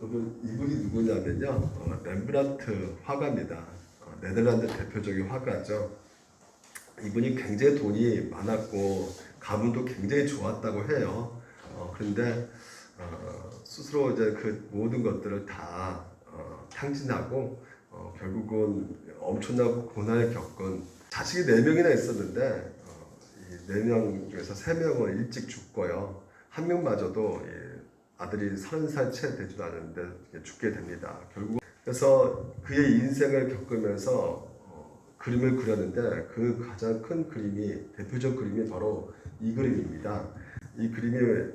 이분이 누구냐면요, 렘브란트 화가입니다. 네덜란드 대표적인 화가죠. 이분이 굉장히 돈이 많았고 가문도 굉장히 좋았다고 해요. 그런데 스스로 이제 그 모든 것들을 다 탕진하고 결국은 엄청나고 고난을 겪은 자식이 4명이나 있었는데 이 4명 중에서 3명은 일찍 죽고요. 한 명마저도 아들이 30살 채 되지도 않았는데 죽게 됩니다. 결국 그래서 그의 인생을 겪으면서 그림을 그렸는데 그 가장 큰 그림이 대표적 그림이 바로 이 그림입니다. 이 그림이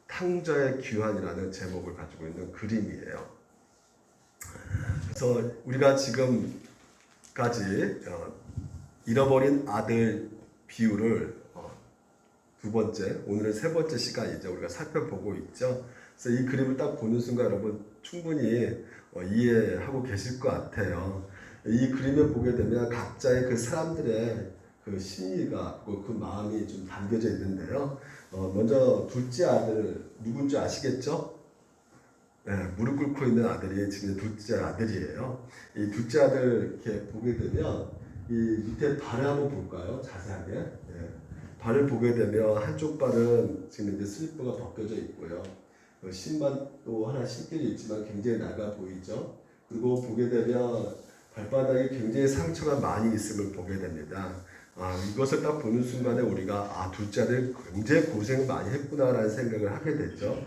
탕자의 귀환이라는 제목을 가지고 있는 그림이에요. 그래서 우리가 지금까지 잃어버린 아들 비유를 두 번째, 오늘은 세 번째 시간이죠. 우리가 살펴보고 있죠. 그래서 이 그림을 딱 보는 순간 여러분 충분히 이해하고 계실 것 같아요. 이 그림을 보게 되면 각자의 그 사람들의 그 심리가 그 마음이 좀 담겨져 있는데요. 먼저 둘째 아들 누군지 아시겠죠? 네, 무릎 꿇고 있는 아들이 지금 둘째 아들이에요. 이 둘째 아들 이렇게 보게 되면 이 밑에 발을 한번 볼까요? 자세하게. 네. 발을 보게 되면 한쪽 발은 지금 이제 슬리퍼가 벗겨져 있고요. 신발도 하나 신겨 있지만 굉장히 낡아 보이죠. 그리고 보게 되면 발바닥에 굉장히 상처가 많이 있음을 보게 됩니다. 이것을 딱 보는 순간에 우리가 둘째 아들 굉장히 고생을 많이 했구나라는 생각을 하게 됐죠.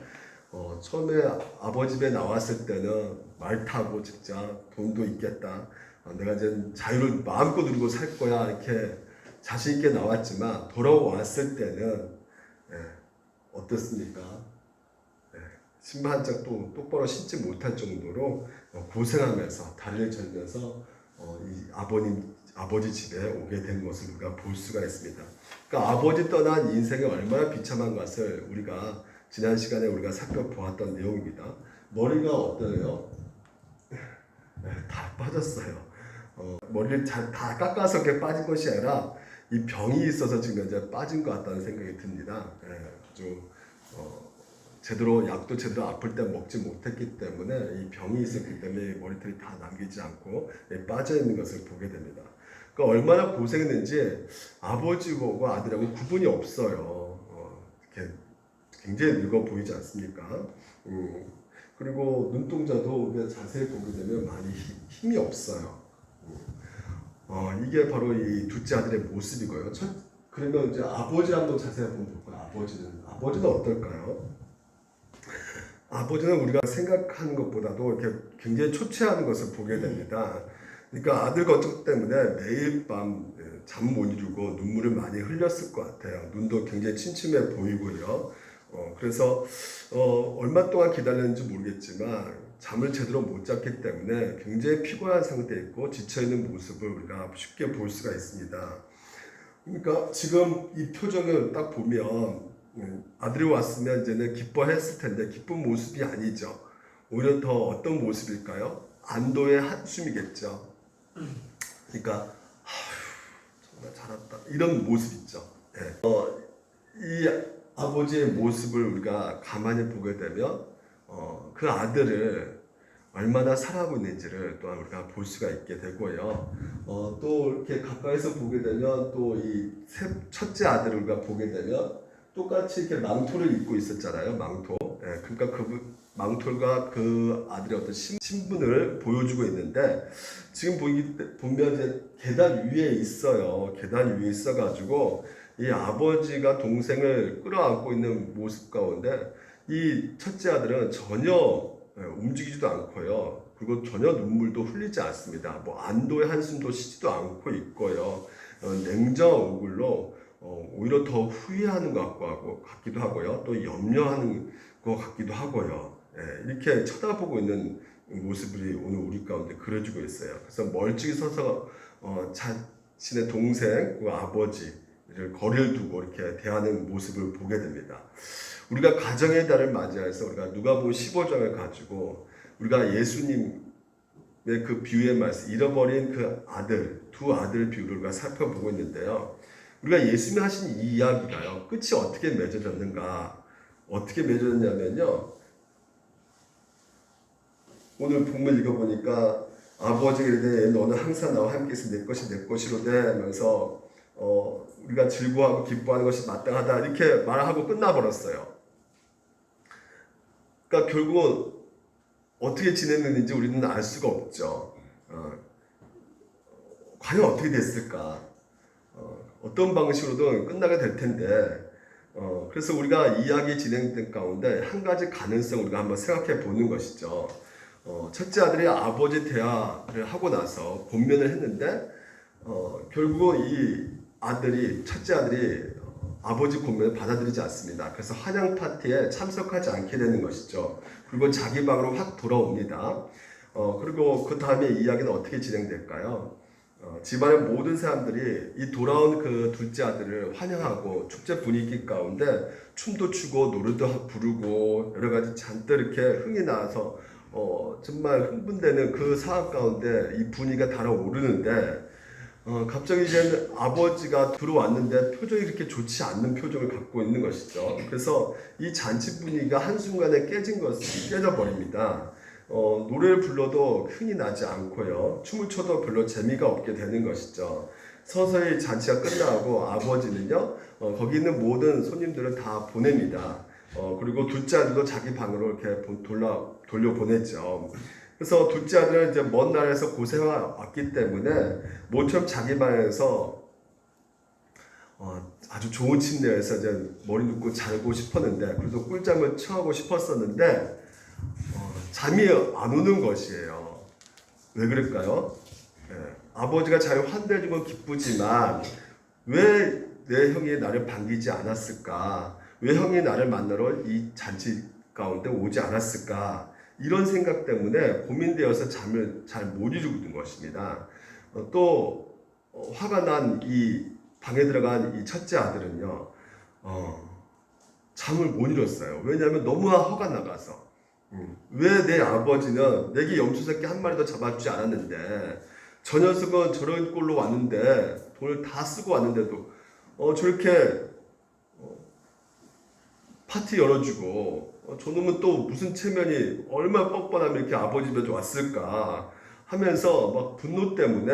처음에 아버지 집에 나왔을 때는 말 타고 진짜 돈도 있겠다. 내가 이제 자유를 마음껏 누리고 살 거야 이렇게 자신 있게 나왔지만 돌아왔을 때는 어떻습니까? 신발 한 짝 또 똑바로 신지 못할 정도로 고생하면서 다리를 절면서 이 아버지 집에 오게 된 것을 우리가 볼 수가 있습니다. 그러니까 아버지 떠난 인생이 얼마나 비참한 것을 우리가 지난 시간에 우리가 살펴보았던 내용입니다. 머리가 어때요? 다 빠졌어요. 머리를 다 깎아서 이렇게 빠진 것이 아니라 이 병이 있어서 지금 이제 빠진 것 같다는 생각이 듭니다. 아주 제대로 약도 제대로 아플 때 먹지 못했기 때문에 이 병이 있었기 때문에 머리털이 다 남기지 않고 빠져 있는 것을 보게 됩니다. 그러니까 얼마나 고생했는지 아버지하고 아들하고 구분이 없어요. 이렇게 굉장히 늙어 보이지 않습니까? 그리고 눈동자도 자세히 보게 되면 많이 힘이 없어요. 이게 바로 이 둘째 아들의 모습이고요. 그러면 이제 아버지 한번 자세히 한번 볼까요? 아버지는 어떨까요? 아버지는 우리가 생각하는 것보다도 이렇게 굉장히 초췌한 것을 보게 됩니다. 그러니까 아들 걱정 때문에 매일 밤 잠 못 이루고 눈물을 많이 흘렸을 것 같아요. 눈도 굉장히 침침해 보이고요. 그래서 얼마 동안 기다렸는지 모르겠지만 잠을 제대로 못 잤기 때문에 굉장히 피곤한 상태에 있고 지쳐있는 모습을 우리가 쉽게 볼 수가 있습니다. 그러니까 지금 이 표정을 딱 보면 아들이 왔으면 이제는 기뻐했을 텐데 기쁜 모습이 아니죠. 오히려 더 어떤 모습일까요? 안도의 한숨이겠죠. 그러니까 정말 잘했다 이런 모습 있죠. 이 아버지의 모습을 우리가 가만히 보게 되면 그 아들을 얼마나 사랑하고 있는지를 또한 우리가 볼 수가 있게 되고요. 또 이렇게 가까이서 보게 되면 또 이 첫째 아들을 우리가 보게 되면 똑같이 이렇게 망토를 입고 있었잖아요. 망토. 그러니까 그 망토가 그 아들의 어떤 신분을 보여주고 있는데 지금 보면 이제 계단 위에 있어요. 계단 위에 있어가지고 이 아버지가 동생을 끌어안고 있는 모습 가운데 이 첫째 아들은 전혀 움직이지도 않고요. 그리고 전혀 눈물도 흘리지 않습니다. 뭐 안도의 한숨도 쉬지도 않고 있고요. 냉정한 얼굴로 오히려 더 후회하는 것 같기도 하고요. 또 염려하는 것 같기도 하고요. 이렇게 쳐다보고 있는 모습이 오늘 우리 가운데 그려지고 있어요. 그래서 멀찍이 서서 자신의 동생, 아버지를 거리를 두고 이렇게 대하는 모습을 보게 됩니다. 우리가 가정의 달을 맞이해서 우리가 누가복음 15장을 가지고 우리가 예수님의 그 비유의 말씀, 잃어버린 그 두 아들 비유를 우리가 살펴보고 있는데요. 우리가 예수님이 하신 이 이야기가요, 끝이 어떻게 맺어졌는가? 어떻게 맺어졌냐면요, 오늘 본문 읽어보니까 아버지가 이르되 너는 항상 나와 함께해서 내 것이 내 것이로되 하면서 우리가 즐거워하고 기뻐하는 것이 마땅하다 이렇게 말하고 끝나버렸어요. 그러니까 결국은 어떻게 지냈는지 우리는 알 수가 없죠. 과연 어떻게 됐을까? 어떤 방식으로든 끝나게 될 텐데 그래서 우리가 이야기 진행된 가운데 한 가지 가능성 우리가 한번 생각해 보는 것이죠. 첫째 아들이 아버지 대화를 하고 나서 본면을 했는데 결국은 이 첫째 아들이 아버지 권면을 받아들이지 않습니다. 그래서 환영 파티에 참석하지 않게 되는 것이죠. 그리고 자기 방으로 확 돌아옵니다. 그리고 그 다음에 이야기는 어떻게 진행될까요? 집안의 모든 사람들이 이 돌아온 그 둘째 아들을 환영하고 축제 분위기 가운데 춤도 추고 노래도 부르고 여러 가지 잔뜩 이렇게 흥이 나서 정말 흥분되는 그 상황 가운데 이 분위기가 달아오르는데 갑자기 이제 아버지가 들어왔는데 표정이 이렇게 좋지 않는 표정을 갖고 있는 것이죠. 그래서 이 잔치 분위기가 한순간에 깨져버립니다. 노래를 불러도 흥이 나지 않고요. 춤을 춰도 별로 재미가 없게 되는 것이죠. 서서히 잔치가 끝나고 아버지는요, 거기 있는 모든 손님들을 다 보냅니다. 그리고 둘째 아들도 자기 방으로 이렇게 돌려보냈죠. 그래서 둘째 아들은 이제 먼 나라에서 고생해 왔기 때문에 모처럼 자기 방에서 아주 좋은 침대에서 이제 머리 눕고 자고 싶었는데, 그래도 꿀잠을 취하고 싶었었는데 잠이 안 오는 것이에요. 왜 그럴까요? 아버지가 잘 환대해주고 기쁘지만 왜 내 형이 나를 반기지 않았을까? 왜 형이 나를 만나러 이 잔치 가운데 오지 않았을까? 이런 생각 때문에 고민되어서 잠을 잘 못 이루는 것입니다. 또 화가 난 이 방에 들어간 이 첫째 아들은요, 잠을 못 이뤘어요. 왜냐하면 너무 화가 나가서. 왜 내 아버지는 내게 염소새끼 한 마리도 잡아주지 않았는데 저 녀석은 저런 꼴로 왔는데 돈을 다 쓰고 왔는데도 저렇게 파티 열어주고 저놈은 또 무슨 체면이 얼마나 뻔뻔하면 이렇게 아버지 집에 왔을까 하면서 막 분노 때문에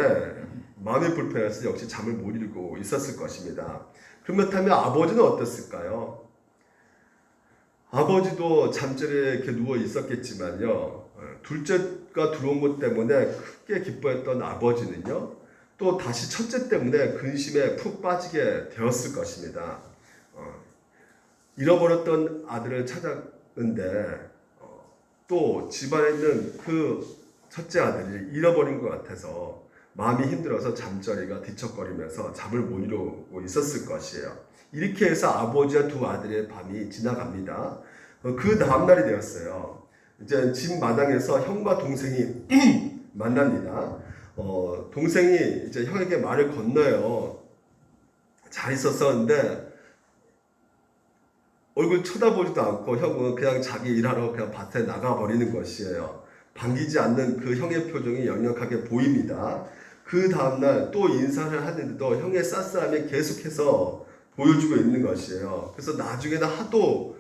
마음이 불편해서 역시 잠을 못 이루고 있었을 것입니다. 그렇다면 아버지는 어땠을까요? 아버지도 잠자리에 이렇게 누워 있었겠지만요, 둘째가 들어온 것 때문에 크게 기뻐했던 아버지는요, 또 다시 첫째 때문에 근심에 푹 빠지게 되었을 것입니다. 잃어버렸던 아들을 찾았는데 또 집안에 있는 그 첫째 아들이 잃어버린 것 같아서 마음이 힘들어서 잠자리가 뒤척거리면서 잠을 못 이루고 있었을 것이에요. 이렇게 해서 아버지와 두 아들의 밤이 지나갑니다. 그 다음날이 되었어요. 이제 집 마당에서 형과 동생이 만납니다. 동생이 이제 형에게 말을 건너요. 잘 있었었는데 얼굴 쳐다보지도 않고 형은 그냥 자기 일하러 그냥 밭에 나가버리는 것이에요. 반기지 않는 그 형의 표정이 역력하게 보입니다. 그 다음날 또 인사를 하는데도 형의 쌀쌀함이 계속해서 보여주고 있는 것이에요. 그래서 나중에는 하도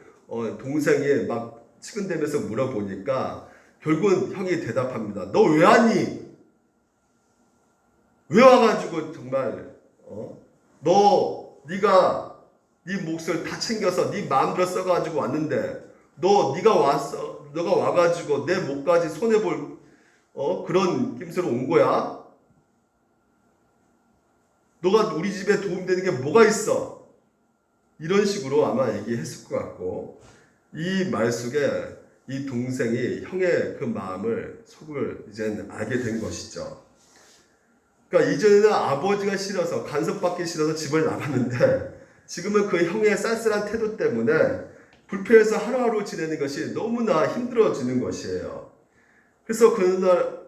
동생이 막 치근대면서 물어보니까 결국은 형이 대답합니다. 너 왜 왔니? 왜 와가지고 정말 네가 네 몫을 다 챙겨서 네 마음대로 써가지고 왔는데 너가 와가지고 내 목까지 손해볼 그런 낌새로 온 거야? 너가 우리 집에 도움되는 게 뭐가 있어? 이런 식으로 아마 얘기했을 것 같고, 이 말 속에 이 동생이 형의 그 속을 이제는 알게 된 것이죠. 그러니까 이전에는 아버지가 싫어서 간섭받기 싫어서 집을 나갔는데 지금은 그 형의 쌀쌀한 태도 때문에 불편해서 하루하루 지내는 것이 너무나 힘들어지는 것이에요. 그래서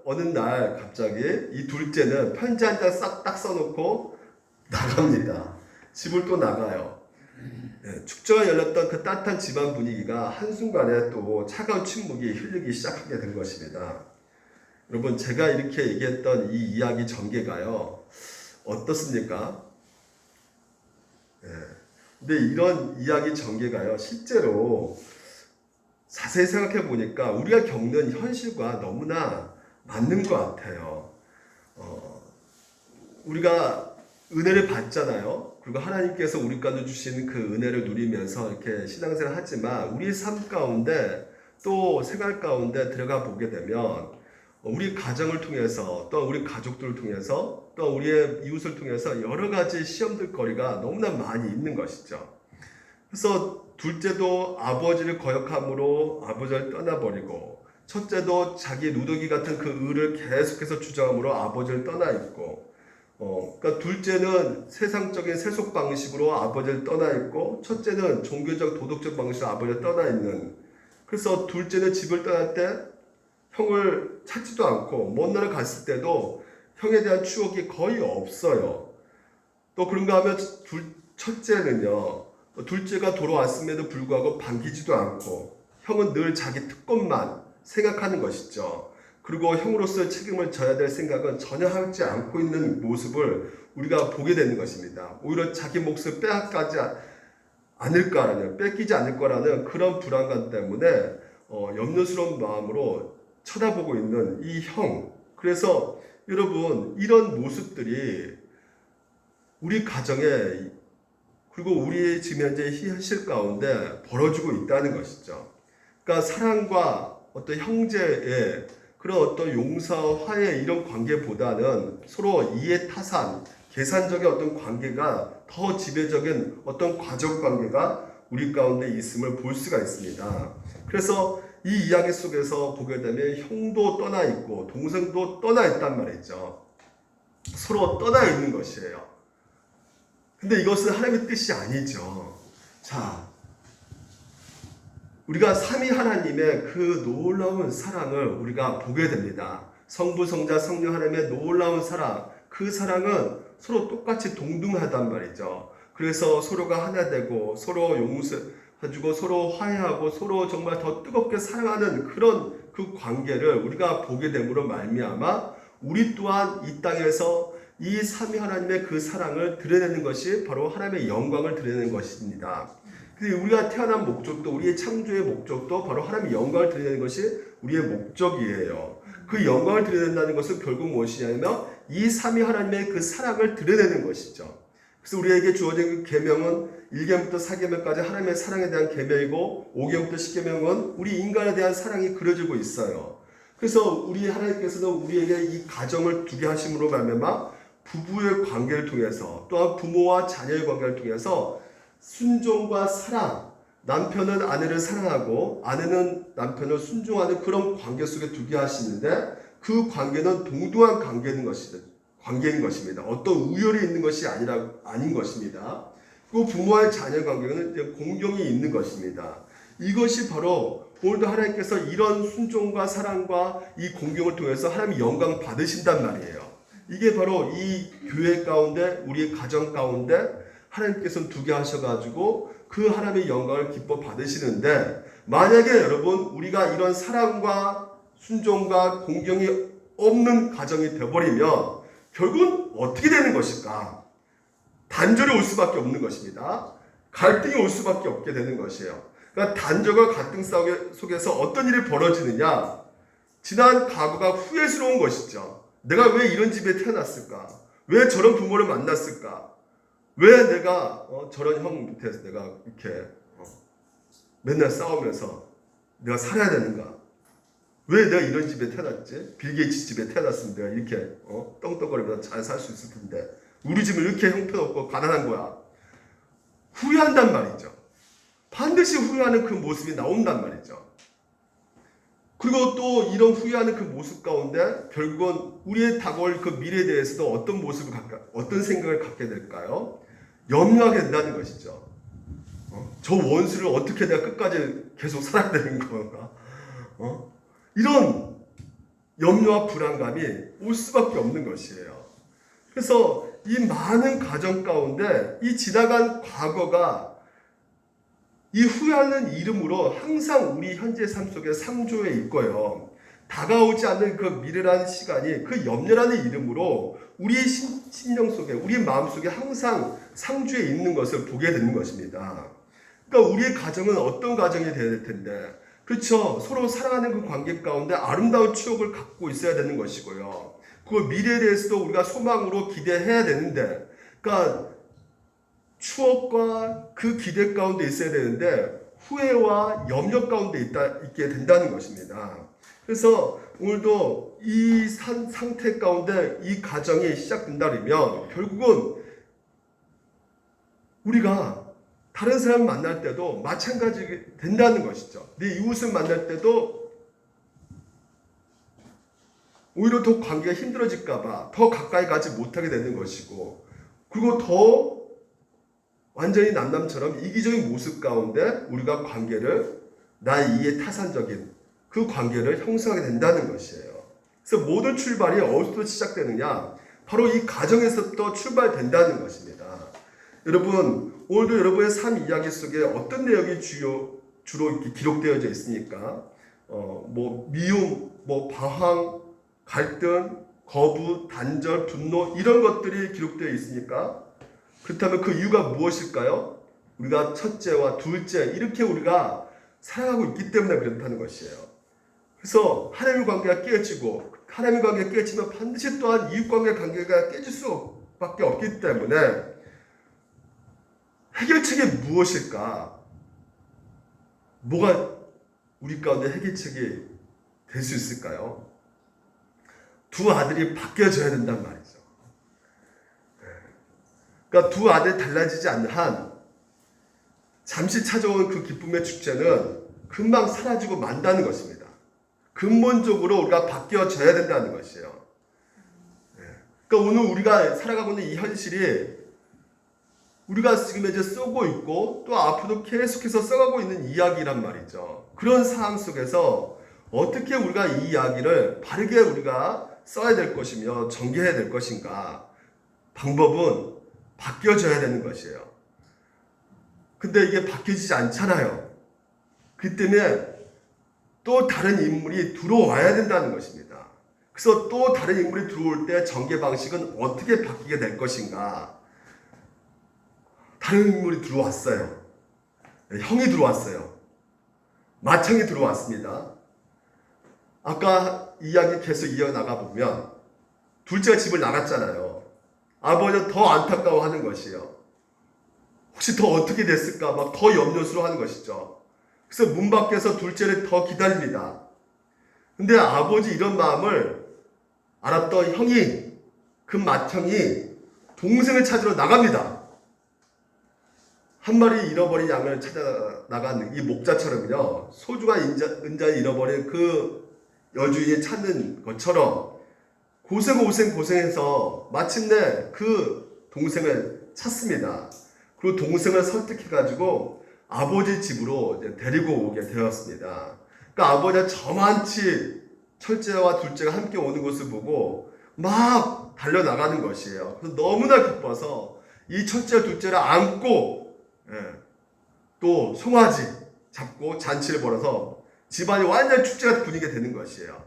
어느 날 갑자기 이 둘째는 편지 한 장 싹 딱 써놓고 나갑니다. 집을 또 나가요. 축제가 열렸던 그 따뜻한 집안 분위기가 한순간에 또 차가운 침묵이 흘리기 시작하게 된 것입니다. 여러분, 제가 이렇게 얘기했던 이 이야기 전개가요, 어떻습니까? 근데 이런 이야기 전개가요, 실제로 자세히 생각해 보니까 우리가 겪는 현실과 너무나 맞는 것 같아요. 우리가 은혜를 받잖아요. 그리고 하나님께서 우리 가운데 주신 그 은혜를 누리면서 이렇게 신앙생활을 하지만 우리의 삶 가운데 또 생활 가운데 들어가 보게 되면 우리 가정을 통해서 또 우리 가족들을 통해서 또 우리의 이웃을 통해서 여러 가지 시험들 거리가 너무나 많이 있는 것이죠. 그래서 둘째도 아버지를 거역함으로 아버지를 떠나버리고, 첫째도 자기 누더기 같은 그 의를 계속해서 주장함으로 아버지를 떠나 있고, 그러니까 둘째는 세상적인 세속 방식으로 아버지를 떠나 있고, 첫째는 종교적 도덕적 방식으로 아버지를 떠나 있는. 그래서 둘째는 집을 떠날 때 형을 찾지도 않고 먼 나라 갔을 때도 형에 대한 추억이 거의 없어요. 또 그런가 하면 첫째는요, 둘째가 돌아왔음에도 불구하고 반기지도 않고 형은 늘 자기 특권만 생각하는 것이죠. 그리고 형으로서의 책임을 져야 될 생각은 전혀 하지 않고 있는 모습을 우리가 보게 되는 것입니다. 오히려 자기 몫을 빼앗기지 않을까라는, 뺏기지 않을 거라는 그런 불안감 때문에 염려스러운 마음으로 쳐다보고 있는 이 형. 그래서 여러분, 이런 모습들이 우리 가정에 그리고 우리의 지금 현재 현실 가운데 벌어지고 있다는 것이죠. 그러니까 사랑과 어떤 형제의 그런 어떤 용서와 화해 이런 관계보다는 서로 이해 타산, 계산적인 어떤 관계가 더 지배적인 어떤 가족 관계가 우리 가운데 있음을 볼 수가 있습니다. 그래서 이 이야기 속에서 보게 되면 형도 떠나 있고 동생도 떠나 있단 말이죠. 서로 떠나 있는 것이에요. 근데 이것은 하나님의 뜻이 아니죠. 자, 우리가 삼위 하나님의 그 놀라운 사랑을 우리가 보게 됩니다. 성부, 성자, 성령 하나님의 놀라운 사랑, 그 사랑은 서로 똑같이 동등하단 말이죠. 그래서 서로가 하나 되고 서로 용서해주고 서로 화해하고 서로 정말 더 뜨겁게 사랑하는 그런 그 관계를 우리가 보게 됨으로 말미암아 우리 또한 이 땅에서 이 삼위 하나님의 그 사랑을 드러내는 것이 바로 하나님의 영광을 드러내는 것입니다. 우리가 태어난 목적도, 우리의 창조의 목적도 바로 하나님의 영광을 드러내는 것이 우리의 목적이에요. 그 영광을 드러낸다는 것은 결국 무엇이냐면 이 삼위 하나님의 그 사랑을 드러내는 것이죠. 그래서 우리에게 주어진 그 계명은 1계명부터 4계명까지 하나님의 사랑에 대한 계명이고 5계명부터 10계명은 우리 인간에 대한 사랑이 그려지고 있어요. 그래서 우리 하나님께서는 우리에게 이 가정을 두게 하심으로 말미암아 부부의 관계를 통해서 또한 부모와 자녀의 관계를 통해서 순종과 사랑, 남편은 아내를 사랑하고 아내는 남편을 순종하는 그런 관계 속에 두게 하시는데 그 관계는 동등한 관계인 것입니다. 어떤 우열이 있는 것이 아닌 것입니다. 그리고 부모와의 자녀 관계는 공경이 있는 것입니다. 이것이 바로 오늘도 하나님께서 이런 순종과 사랑과 이 공경을 통해서 하나님의 영광 받으신단 말이에요. 이게 바로 이 교회 가운데 우리의 가정 가운데 하나님께서는 두게 하셔가지고 그 하나님의 영광을 기뻐 받으시는데 만약에 여러분 우리가 이런 사랑과 순종과 공경이 없는 가정이 되어버리면 결국은 어떻게 되는 것일까? 단절이 올 수밖에 없는 것입니다. 갈등이 올 수밖에 없게 되는 것이에요. 그러니까 단절과 갈등 속에서 어떤 일이 벌어지느냐? 지난 과거가 후회스러운 것이죠. 내가 왜 이런 집에 태어났을까? 왜 저런 부모를 만났을까? 왜 내가 저런 형 밑에서 내가 이렇게 맨날 싸우면서 내가 살아야 되는가? 왜 내가 이런 집에 태어났지? 빌 게이츠 집에 태어났으면 내가 이렇게 떵떵거리면서 잘 살 수 있을 텐데 우리 집은 이렇게 형편없고 가난한 거야. 후회한단 말이죠. 반드시 후회하는 그 모습이 나온단 말이죠. 그리고 또 이런 후회하는 그 모습 가운데 결국은 우리의 다가올 그 미래에 대해서도 어떤 생각을 갖게 될까요? 염려하게 된다는 것이죠. 저 원수를 어떻게 내가 끝까지 계속 살아야 되는 건가? 이런 염려와 불안감이 올 수밖에 없는 것이에요. 그래서 이 많은 가정 가운데 이 지나간 과거가 이 후회하는 이름으로 항상 우리 현재 삶 속에 상조해 있고요. 다가오지 않는 그 미래라는 시간이 그 염려라는 이름으로 우리의 심령 속에, 우리 마음 속에 항상 상주해 있는 것을 보게 되는 것입니다. 그러니까 우리의 가정은 어떤 가정이 되어야 될 텐데 그렇죠. 서로 사랑하는 그 관계 가운데 아름다운 추억을 갖고 있어야 되는 것이고요. 그 미래에 대해서도 우리가 소망으로 기대해야 되는데, 그러니까 추억과 그 기대 가운데 있어야 되는데 후회와 염려 가운데 있게 된다는 것입니다. 그래서 오늘도 이 상태 가운데 이 가정이 시작된다면 결국은 우리가 다른 사람 만날 때도 마찬가지 된다는 것이죠. 내 이웃을 만날 때도 오히려 더 관계가 힘들어질까봐 더 가까이 가지 못하게 되는 것이고, 그리고 더 완전히 남남처럼 이기적인 모습 가운데 우리가 관계를 나 이해 타산적인 그 관계를 형성하게 된다는 것이에요. 그래서 모든 출발이 어디서 시작되느냐? 바로 이 가정에서부터 출발된다는 것입니다. 여러분, 오늘도 여러분의 삶 이야기 속에 어떤 내용이 주로 이렇게 기록되어져 있습니까? 미움, 방황, 갈등, 거부, 단절, 분노 이런 것들이 기록되어 있습니까? 그렇다면 그 이유가 무엇일까요? 우리가 첫째와 둘째 이렇게 우리가 살아가고 있기 때문에 그렇다는 것이에요. 그래서 하나님의 관계가 깨지고 하나님의 관계가 깨지면 반드시 또한 이웃관계 관계가 깨질 수밖에 없기 때문에 해결책이 무엇일까? 뭐가 우리 가운데 해결책이 될 수 있을까요? 두 아들이 바뀌어져야 된단 말이죠. 그러니까 두 아들이 달라지지 않는 한 잠시 찾아온 그 기쁨의 축제는 금방 사라지고 만다는 것입니다. 근본적으로 우리가 바뀌어져야 된다는 것이에요. 그러니까 오늘 우리가 살아가고 있는 이 현실이 우리가 지금 이제 쓰고 있고 또 앞으로도 계속해서 써가고 있는 이야기란 말이죠. 그런 상황 속에서 어떻게 우리가 이 이야기를 바르게 우리가 써야 될 것이며 전개해야 될 것인가? 방법은 바뀌어져야 되는 것이에요. 근데 이게 바뀌어지지 않잖아요. 그 때문에 또 다른 인물이 들어와야 된다는 것입니다. 그래서 또 다른 인물이 들어올 때 전개 방식은 어떻게 바뀌게 될 것인가? 다른 인물이 들어왔어요. 형이 들어왔어요. 맏형이 들어왔습니다. 아까 이야기 계속 이어나가 보면 둘째가 집을 나갔잖아요. 아버지는 더 안타까워하는 것이에요. 혹시 더 어떻게 됐을까 막 더 염려스러워하는 것이죠. 그래서 문 밖에서 둘째를 더 기다립니다. 근데 아버지 이런 마음을 알았던 형이, 그 맏형이 동생을 찾으러 나갑니다. 한 마리 잃어버린 양을 찾아 나간 이 목자처럼요, 소중한 은자를 잃어버린 그 여주인이 찾는 것처럼 고생해서 마침내 그 동생을 찾습니다. 그리고 동생을 설득해가지고 아버지 집으로 이제 데리고 오게 되었습니다. 그러니까 아버지가 저만치 첫째와 둘째가 함께 오는 것을 보고 막 달려나가는 것이에요. 그래서 너무나 기뻐서 이 첫째와 둘째를 안고 또 송아지 잡고 잔치를 벌여서 집안이 완전 축제가 분위기가 되는 것이에요.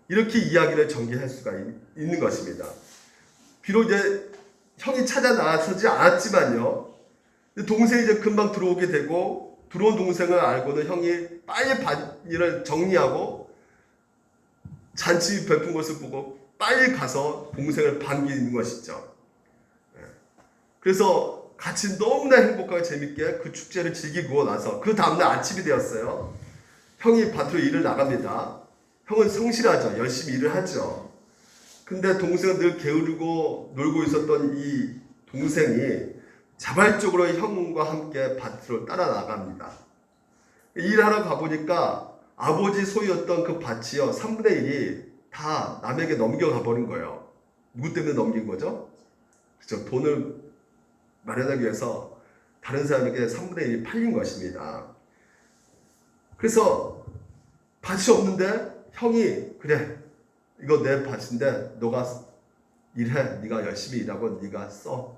이렇게 이야기를 전개할 수가 있는 것입니다. 비록 이제 형이 찾아 나서지 않았지만요, 동생이 이제 금방 들어오게 되고, 들어온 동생을 알고는 형이 빨리 일을 정리하고 잔치 베푼 것을 보고 빨리 가서 동생을 반기는 것이죠. 그래서 같이 너무나 행복하게 재밌게 그 축제를 즐기고 나서 그 다음날 아침이 되었어요. 형이 밭으로 일을 나갑니다. 형은 성실하죠. 열심히 일을 하죠. 근데 동생은 늘 게으르고 놀고 있었던 이 동생이 자발적으로 형과 함께 밭으로 따라 나갑니다. 일하러 가보니까 아버지 소유였던 그 밭이요, 3분의 1이 다 남에게 넘겨가 버린 거예요. 누구 때문에 넘긴 거죠? 그렇죠. 돈을 마련하기 위해서 다른 사람에게 3분의 1이 팔린 것입니다. 그래서 밭이 없는데 형이, 그래, 이거 내 밭인데 너가 일해. 네가 열심히 일하고 네가 써.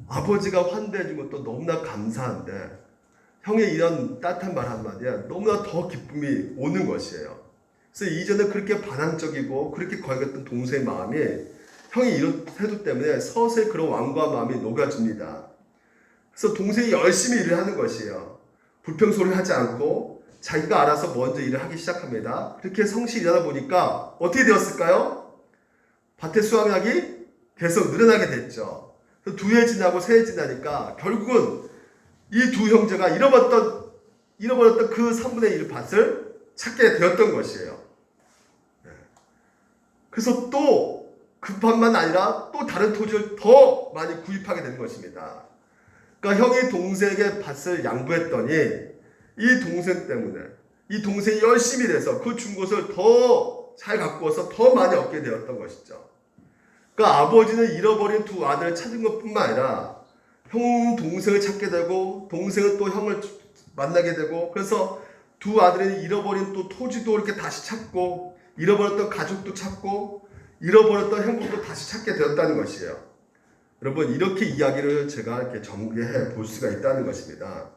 아버지가 환대해 준 것도 너무나 감사한데 형의 이런 따뜻한 말 한마디에 너무나 더 기쁨이 오는 것이에요. 그래서 이전에 그렇게 반항적이고 그렇게 거역했던 동생의 마음이 형이 이런 태도 때문에 서서히 그런 완고한 마음이 녹아집니다. 그래서 동생이 열심히 일을 하는 것이에요. 불평소리를 하지 않고 자기가 알아서 먼저 일을 하기 시작합니다. 그렇게 성실히 일하다 보니까 어떻게 되었을까요? 밭의 수확량이 계속 늘어나게 됐죠. 두 해 지나고 세 해 지나니까 결국은 이 두 형제가 잃어버렸던 그 3분의 1 밭을 찾게 되었던 것이에요. 그래서 또 그 밭만 아니라 또 다른 토지를 더 많이 구입하게 된 것입니다. 그러니까 형이 동생에게 밭을 양보했더니 이 동생 때문에 이 동생이 열심히 일해서 그 준 것을 더 잘 갖고 와서 더 많이 얻게 되었던 것이죠. 그러니까 아버지는 잃어버린 두 아들을 찾은 것뿐만 아니라 형은 동생을 찾게 되고 동생은 또 형을 만나게 되고, 그래서 두 아들이 잃어버린 또 토지도 이렇게 다시 찾고 잃어버렸던 가족도 찾고 잃어버렸던 행복도 다시 찾게 되었다는 것이에요. 여러분, 이렇게 이야기를 제가 이렇게 전개해 볼 수가 있다는 것입니다.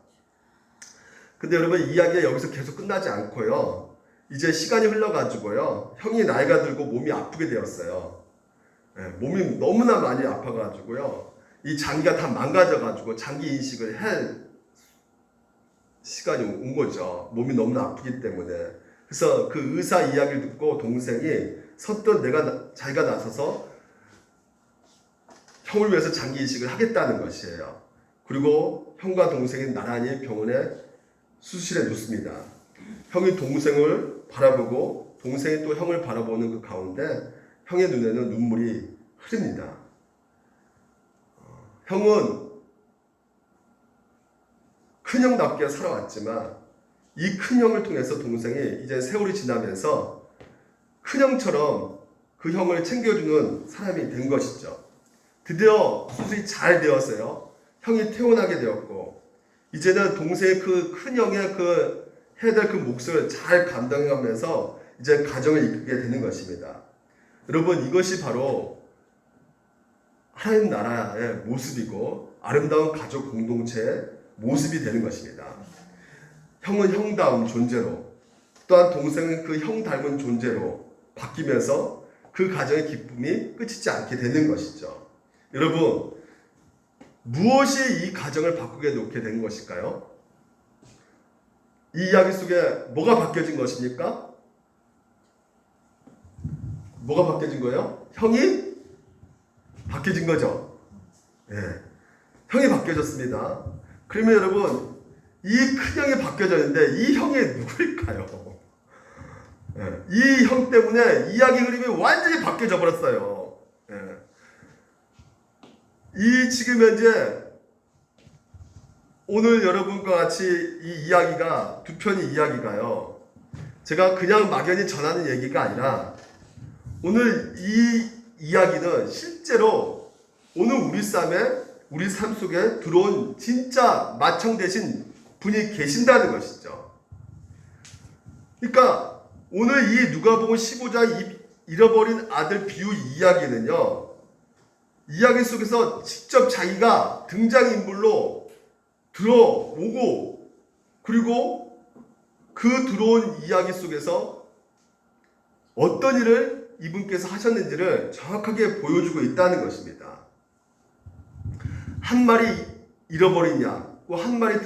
근데 여러분, 이야기가 여기서 계속 끝나지 않고요. 이제 시간이 흘러가지고요. 형이 나이가 들고 몸이 아프게 되었어요. 몸이 너무나 많이 아파가지고요. 이 장기가 다 망가져가지고 장기 이식을 할 시간이 온 거죠. 몸이 너무나 아프기 때문에. 그래서 그 의사 이야기를 듣고 동생이 선뜻 자기가 나서서 형을 위해서 장기 이식을 하겠다는 것이에요. 그리고 형과 동생이 나란히 병원에 수술실에 눕습니다. 형이 동생을 바라보고 동생이 또 형을 바라보는 그 가운데 형의 눈에는 눈물이 흐릅니다. 형은 큰형답게 살아왔지만 이 큰형을 통해서 동생이 이제 세월이 지나면서 큰형처럼 그 형을 챙겨주는 사람이 된 것이죠. 드디어 수술이 잘 되었어요. 형이 퇴원하게 되었고 이제는 동생의 그 큰형의 그 해야 될 그 몫을 잘 감당하면서 이제 가정을 이끌게 되는 것입니다. 여러분, 이것이 바로 하나님 나라의 모습이고 아름다운 가족 공동체의 모습이 되는 것입니다. 형은 형다운 존재로, 또한 동생은 그 형 닮은 존재로 바뀌면서 그 가정의 기쁨이 끝이지 않게 되는 것이죠. 여러분, 무엇이 이 가정을 바꾸게 놓게 된 것일까요? 이 이야기 속에 뭐가 바뀌어진 것입니까? 뭐가 바뀌어진 거예요? 형이 바뀌어진 거죠. 네. 형이 바뀌어졌습니다. 그러면 여러분, 이 큰형이 바뀌어졌는데 이 형이 누구일까요? 네. 이 형 때문에 이야기 흐름이 완전히 바뀌어져 버렸어요. 네. 이 지금 현재 오늘 여러분과 같이 이 이야기가 두 편의 이야기가요. 제가 그냥 막연히 전하는 얘기가 아니라 오늘 이 이야기는 실제로 오늘 우리 삶 속에 들어온 진짜 마청 되신 분이 계신다는 것이죠. 그러니까 오늘 이 누가복음 15장 잃어버린 아들 비유 이야기는요. 이야기 속에서 직접 자기가 등장인물로 들어오고 그리고 그 들어온 이야기 속에서 어떤 일을 이분께서 하셨는지를 정확하게 보여주고 있다는 것입니다. 한 마리 잃어버린 양, 한 마리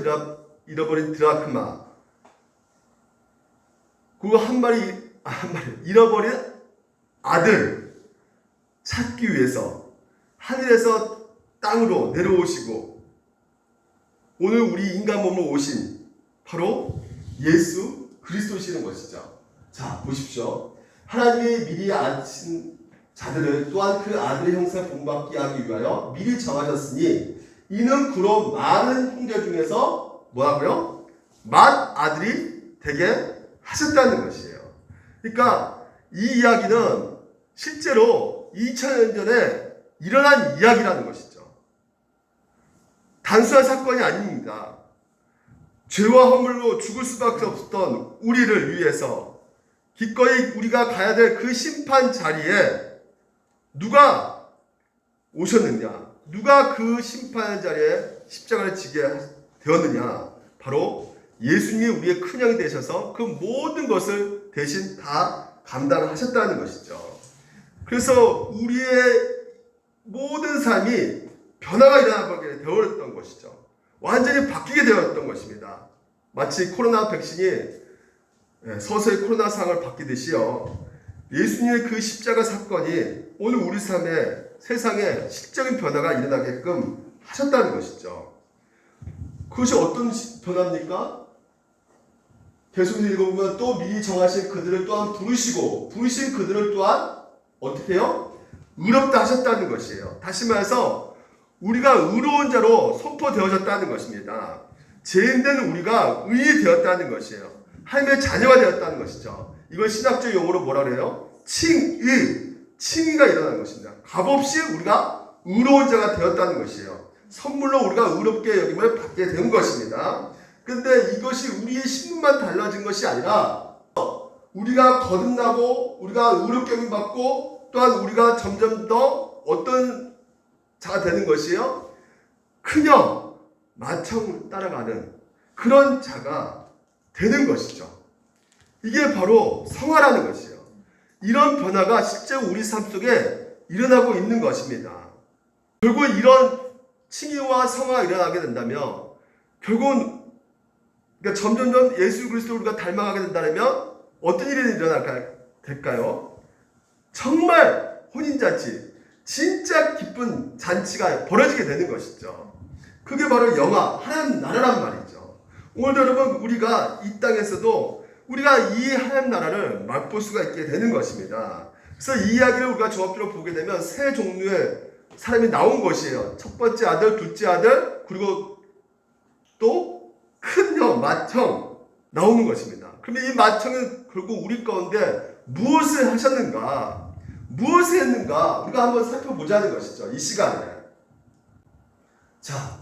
잃어버린 드라크마, 그리고 한 마리 잃어버린 아들 찾기 위해서 하늘에서 땅으로 내려오시고 오늘 우리 인간 몸으로 오신 바로 예수 그리스도시는 것이죠. 자, 보십시오. 하나님이 미리 아신 자들을 또한 그 아들의 형상을 본받게 하기 위하여 미리 정하셨으니 이는 그로 많은 형제 중에서 뭐라고요? 맏아들이 되게 하셨다는 것이에요. 그러니까 이 이야기는 실제로 2000년 전에 일어난 이야기라는 것이죠. 단순한 사건이 아닙니다. 죄와 허물로 죽을 수밖에 없었던 우리를 위해서 기꺼이 우리가 가야 될 그 심판 자리에 누가 오셨느냐? 누가 그 심판 자리에 십자가를 지게 되었느냐? 바로 예수님이 우리의 큰형이 되셔서 그 모든 것을 대신 다 감당하셨다는 것이죠. 그래서 우리의 모든 삶이 변화가 일어나게 되었던 것이죠. 완전히 바뀌게 되었던 것입니다. 마치 코로나 백신이 서서히 코로나 상을 바뀌듯이요. 예수님의 그 십자가 사건이 오늘 우리 삶에 세상에 실적인 변화가 일어나게끔 하셨다는 것이죠. 그것이 어떤 변화입니까? 계속해서 읽어보면 또 미리 정하신 그들을 또한 부르시고 부르신 그들을 또한 어떻게 해요? 의롭다 하셨다는 것이에요. 다시 말해서 우리가 의로운 자로 선포되어졌다는 것입니다. 죄인된 우리가 의인이 되었다는 것이에요. 하나님의 자녀가 되었다는 것이죠. 이걸 신학적 용어로 뭐라 그래요? 칭의가 일어나는 것입니다. 값없이 우리가 의로운 자가 되었다는 것이에요. 선물로 우리가 의롭게 여김을 받게 된 것입니다. 근데 이것이 우리의 신분만 달라진 것이 아니라 우리가 거듭나고 우리가 의롭게 여김 받고 또한 우리가 점점 더 어떤 자가 되는 것이요? 그냥 마청을 따라가는 그런 자가 되는 것이죠. 이게 바로 성화라는 것이에요. 이런 변화가 실제 우리 삶 속에 일어나고 있는 것입니다. 결국 이런 칭의와 성화가 일어나게 된다면 결국은 그러니까 점점점 예수 그리스도를 우리가 닮아가게 된다면 어떤 일이 될까요? 정말 혼인잔치, 진짜 기쁜 잔치가 벌어지게 되는 것이죠. 그게 바로 영화, 하나님 나라란 말이죠. 오늘도 여러분 우리가 이 땅에서도 우리가 이 하나님 나라를 맛볼 수가 있게 되는 것입니다. 그래서 이 이야기를 우리가 종합적으로 보게 되면 세 종류의 사람이 나온 것이에요. 첫 번째 아들, 둘째 아들, 그리고 또 큰형, 맏형 나오는 것입니다. 그러면 이 맏형은 결국 우리 가운데 무엇을 하셨는가? 무엇을 했는가? 우리가 한번 살펴보자는 것이죠. 이 시간에. 자,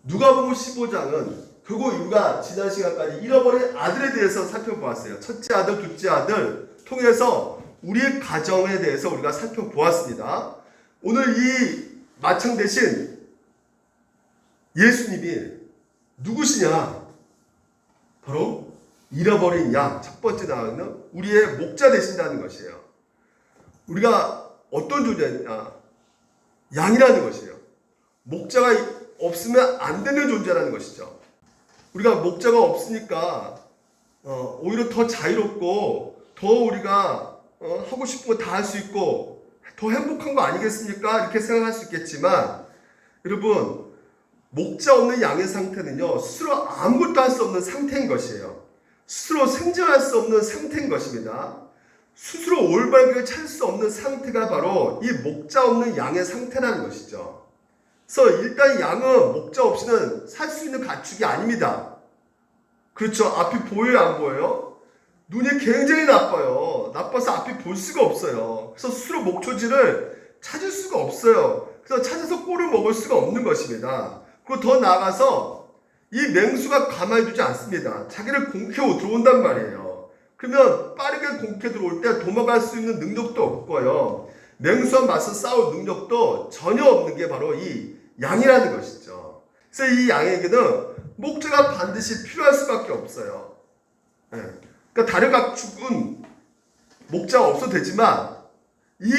누가복음 15장은 결국 우리가 지난 시간까지 잃어버린 아들에 대해서 살펴보았어요. 첫째 아들, 둘째 아들 통해서 우리의 가정에 대해서 우리가 살펴보았습니다. 오늘 이 맏형 대신 예수님이 누구시냐? 바로 잃어버린 양, 첫 번째 나오는 우리의 목자 되신다는 것이에요. 우리가 어떤 존재냐? 양이라는 것이에요. 목자가 없으면 안 되는 존재라는 것이죠. 우리가 목자가 없으니까 오히려 더 자유롭고 더 우리가 하고 싶은 거 다 할 수 있고 더 행복한 거 아니겠습니까? 이렇게 생각할 수 있겠지만 여러분 목자 없는 양의 상태는요 스스로 아무것도 할 수 없는 상태인 것이에요. 스스로 생존할 수 없는 상태인 것입니다. 스스로 올바른 길을 찾을 수 없는 상태가 바로 이 목자 없는 양의 상태라는 것이죠. 그래서 일단 양은 목자 없이는 살 수 있는 가축이 아닙니다. 그렇죠. 앞이 보여요, 안 보여요? 눈이 굉장히 나빠요. 나빠서 앞이 볼 수가 없어요. 그래서 스스로 목초지를 찾을 수가 없어요. 그래서 찾아서 꼴을 먹을 수가 없는 것입니다. 그리고 더 나아가서 이 맹수가 가만히 두지 않습니다. 자기를 공캐고 들어온단 말이에요. 그러면 빠르게 공캐 들어올 때 도망갈 수 있는 능력도 없고요. 맹수와 맞서 싸울 능력도 전혀 없는 게 바로 이 양이라는 것이죠. 그래서 이 양에게는 목자가 반드시 필요할 수밖에 없어요. 그러니까 다른 가축은 목자가 없어도 되지만 이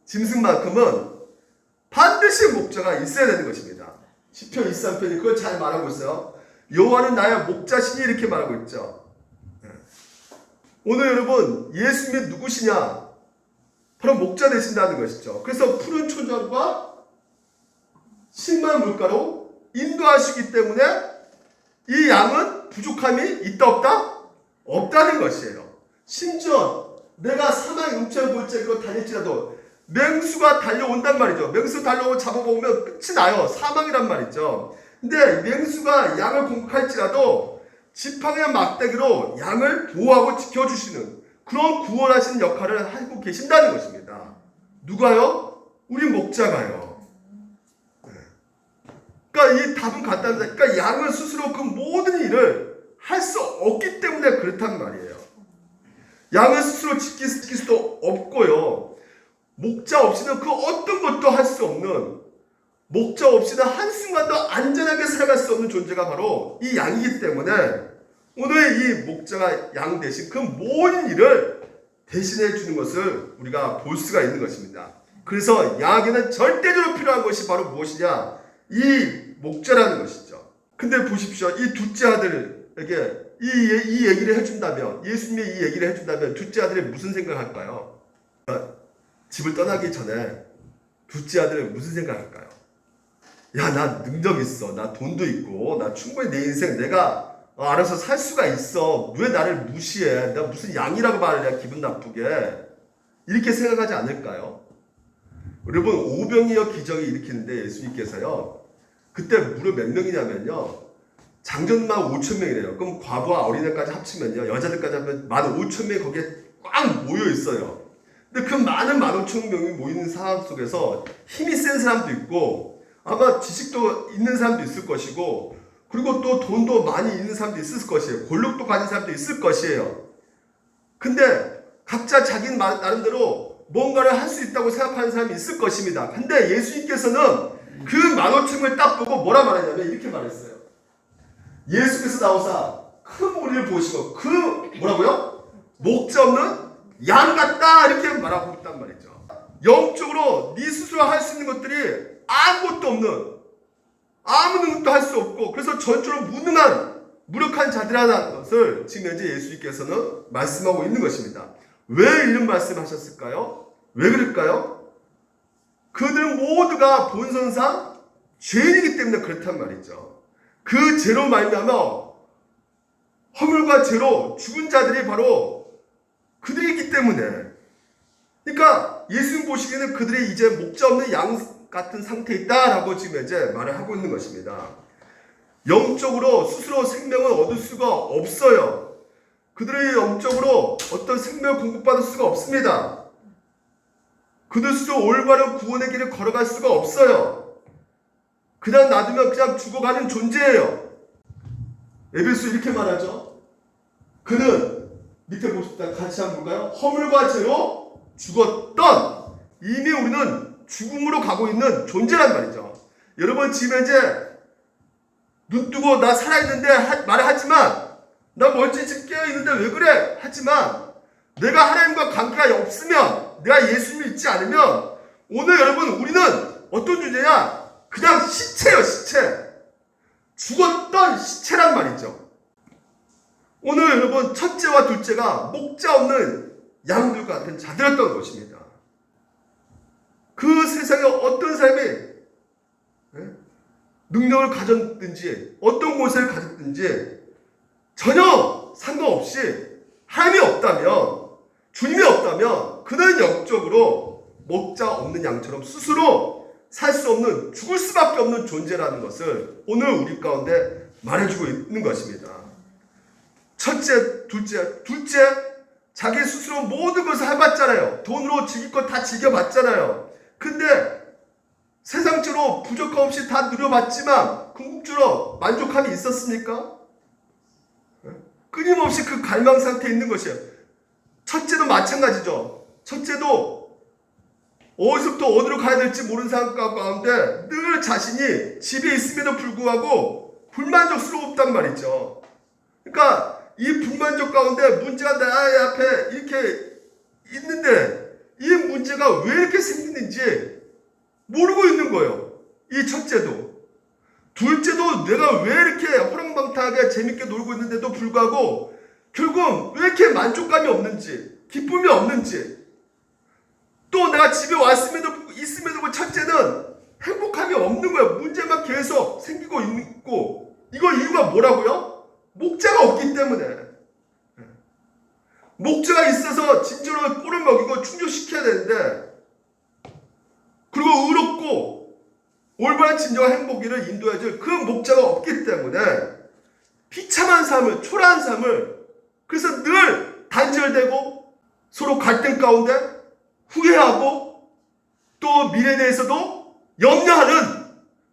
짐승만큼은 반드시 목자가 있어야 되는 것입니다. 시편 23편이 그걸 잘 말하고 있어요. 여호와는 나의 목자시니 이렇게 말하고 있죠. 오늘 여러분 예수님이 누구시냐? 바로 목자 되신다는 것이죠. 그래서 푸른 초장과 신만 물가로 인도하시기 때문에 이 양은 부족함이 있다 없다? 없다는 것이에요. 심지어 내가 사망의 음침을 볼지라도 다닐지라도 맹수가 달려온단 말이죠. 맹수 달려오고 잡아먹으면 끝이 나요. 사망이란 말이죠. 근데 맹수가 양을 공격할지라도 지팡이와 막대기로 양을 보호하고 지켜주시는 그런 구원하시는 역할을 하고 계신다는 것입니다. 누가요? 우리 목자가요. 그러니까 이 답은 간단하다. 그러니까 양은 스스로 그 모든 일을 할 수 없기 때문에 그렇단 말이에요. 양은 스스로 지킬 수도 없고요. 목자 없이는 그 어떤 것도 할 수 없는, 목자 없이는 한순간도 안전하게 살아갈 수 없는 존재가 바로 이 양이기 때문에 오늘 이 목자가 양 대신 그 모든 일을 대신해 주는 것을 우리가 볼 수가 있는 것입니다. 그래서 양에게는 절대적으로 필요한 것이 바로 무엇이냐? 이 목자라는 것이죠. 근데 보십시오. 이 둘째 아들 아들에게 이 얘기를 해준다면, 예수님이 이 얘기를 해준다면 둘째 아들이 무슨 생각할까요? 집을 떠나기 전에 둘째 아들이 무슨 생각할까요? 야, 나 능력 있어. 나 돈도 있고, 나 충분히 내 인생 내가 알아서 살 수가 있어. 왜 나를 무시해? 내가 무슨 양이라고 말을 해? 기분 나쁘게. 이렇게 생각하지 않을까요? 여러분, 오병이어 기적이 일으키는데 예수님께서요, 그때 무려 몇 명이냐면요, 장전만 5,000명이래요. 그럼 과부와 어린애까지 합치면요, 여자들까지 하면 15,000명이 거기에 꽉 모여 있어요. 근데 그 많은 15,000명이 모이는 상황 속에서 힘이 센 사람도 있고, 아마 지식도 있는 사람도 있을 것이고, 그리고 또 돈도 많이 있는 사람도 있을 것이에요. 권력도 가진 사람도 있을 것이에요. 근데 각자 자기 나름대로 뭔가를 할 수 있다고 생각하는 사람이 있을 것입니다. 근데 예수님께서는 그 15,000명을 딱 보고 뭐라 말했냐면 이렇게 말했어요. 예수께서 나오사 큰 무리를 보시고 그 뭐라고요? 목자 없는 양 같다 이렇게 말하고 있단 말이죠. 영적으로 네 스스로 할 수 있는 것들이 아무것도 없는, 아무 능력도 할 수 없고, 그래서 전적으로 무력한 자들이라는 것을 지금 현재 예수님께서는 말씀하고 있는 것입니다. 왜 이런 말씀을 하셨을까요? 왜 그럴까요? 그들은 모두가 본성상 죄인이기 때문에 그렇단 말이죠. 그 죄로 말미암아 허물과 죄로 죽은 자들이 바로 그들이기 때문에, 그러니까 예수님 보시기에는 그들이 이제 목자 없는 양 같은 상태에 있다라고 지금 이제 말을 하고 있는 것입니다. 영적으로 스스로 생명을 얻을 수가 없어요. 그들이 영적으로 어떤 생명을 공급받을 수가 없습니다. 그들 스스로 올바른 구원의 길을 걸어갈 수가 없어요. 그냥 놔두면 그냥 죽어가는 존재예요. 에베소 이렇게 말하죠. 그는 밑에 보십시다. 같이 한번 볼까요? 허물과 죄로 죽었던, 이미 우리는 죽음으로 가고 있는 존재란 말이죠. 여러분 지금 현재 눈 뜨고 나 살아있는데 말을 하지만, 나 멀쩡히 지금 깨어있는데 왜 그래? 하지만 내가 하나님과 관계가 없으면, 내가 예수님을 믿지 않으면 오늘 여러분 우리는 어떤 존재냐? 그냥 시체예요. 시체. 죽었던 시체란 말이죠. 오늘 여러분 첫째와 둘째가 목자 없는 양들 같은 자들이었던 것입니다. 그 세상에 어떤 사람이 능력을 가졌든지 어떤 곳을 가졌든지 전혀 상관없이 하나님이 없다면, 주님이 없다면 그는 영적으로 목자 없는 양처럼 스스로 살 수 없는, 죽을 수밖에 없는 존재라는 것을 오늘 우리 가운데 말해주고 있는 것입니다. 첫째, 둘째 자기 스스로 모든 것을 해봤잖아요. 돈으로 즐길 것 다 즐겨봤잖아요. 근데 세상적으로 부족함 없이 다 누려봤지만 궁극적으로 만족함이 있었습니까? 끊임없이 그 갈망 상태에 있는 것이에요. 첫째도 마찬가지죠. 첫째도 어디서부터 어디로 가야 될지 모르는 상황 가운데 늘 자신이 집에 있음에도 불구하고 불만족스럽단 말이죠. 그러니까 이 불만족 가운데 문제가 나의 앞에 이렇게 있는데 이 문제가 왜 이렇게 생기는지 모르고 있는 거예요. 이 첫째도. 둘째도 내가 왜 이렇게 호랑방탕하게 재밌게 놀고 있는데도 불구하고 결국 왜 이렇게 만족감이 없는지, 기쁨이 없는지, 또 내가 집에 있음에도 그 첫째는 행복함이 없는 거예요. 문제만 계속 생기고 있고, 이거 이유가 뭐라고요? 목자가 없기 때문에. 목자가 있어서 진짜로 꼴을 먹이고 충족시켜야 되는데, 그리고 의롭고 올바른 진정한 행복을 인도해줄 그 목자가 없기 때문에 비참한 삶을, 초라한 삶을, 그래서 늘 단절되고 서로 갈등 가운데 후회하고 또 미래에 대해서도 염려하는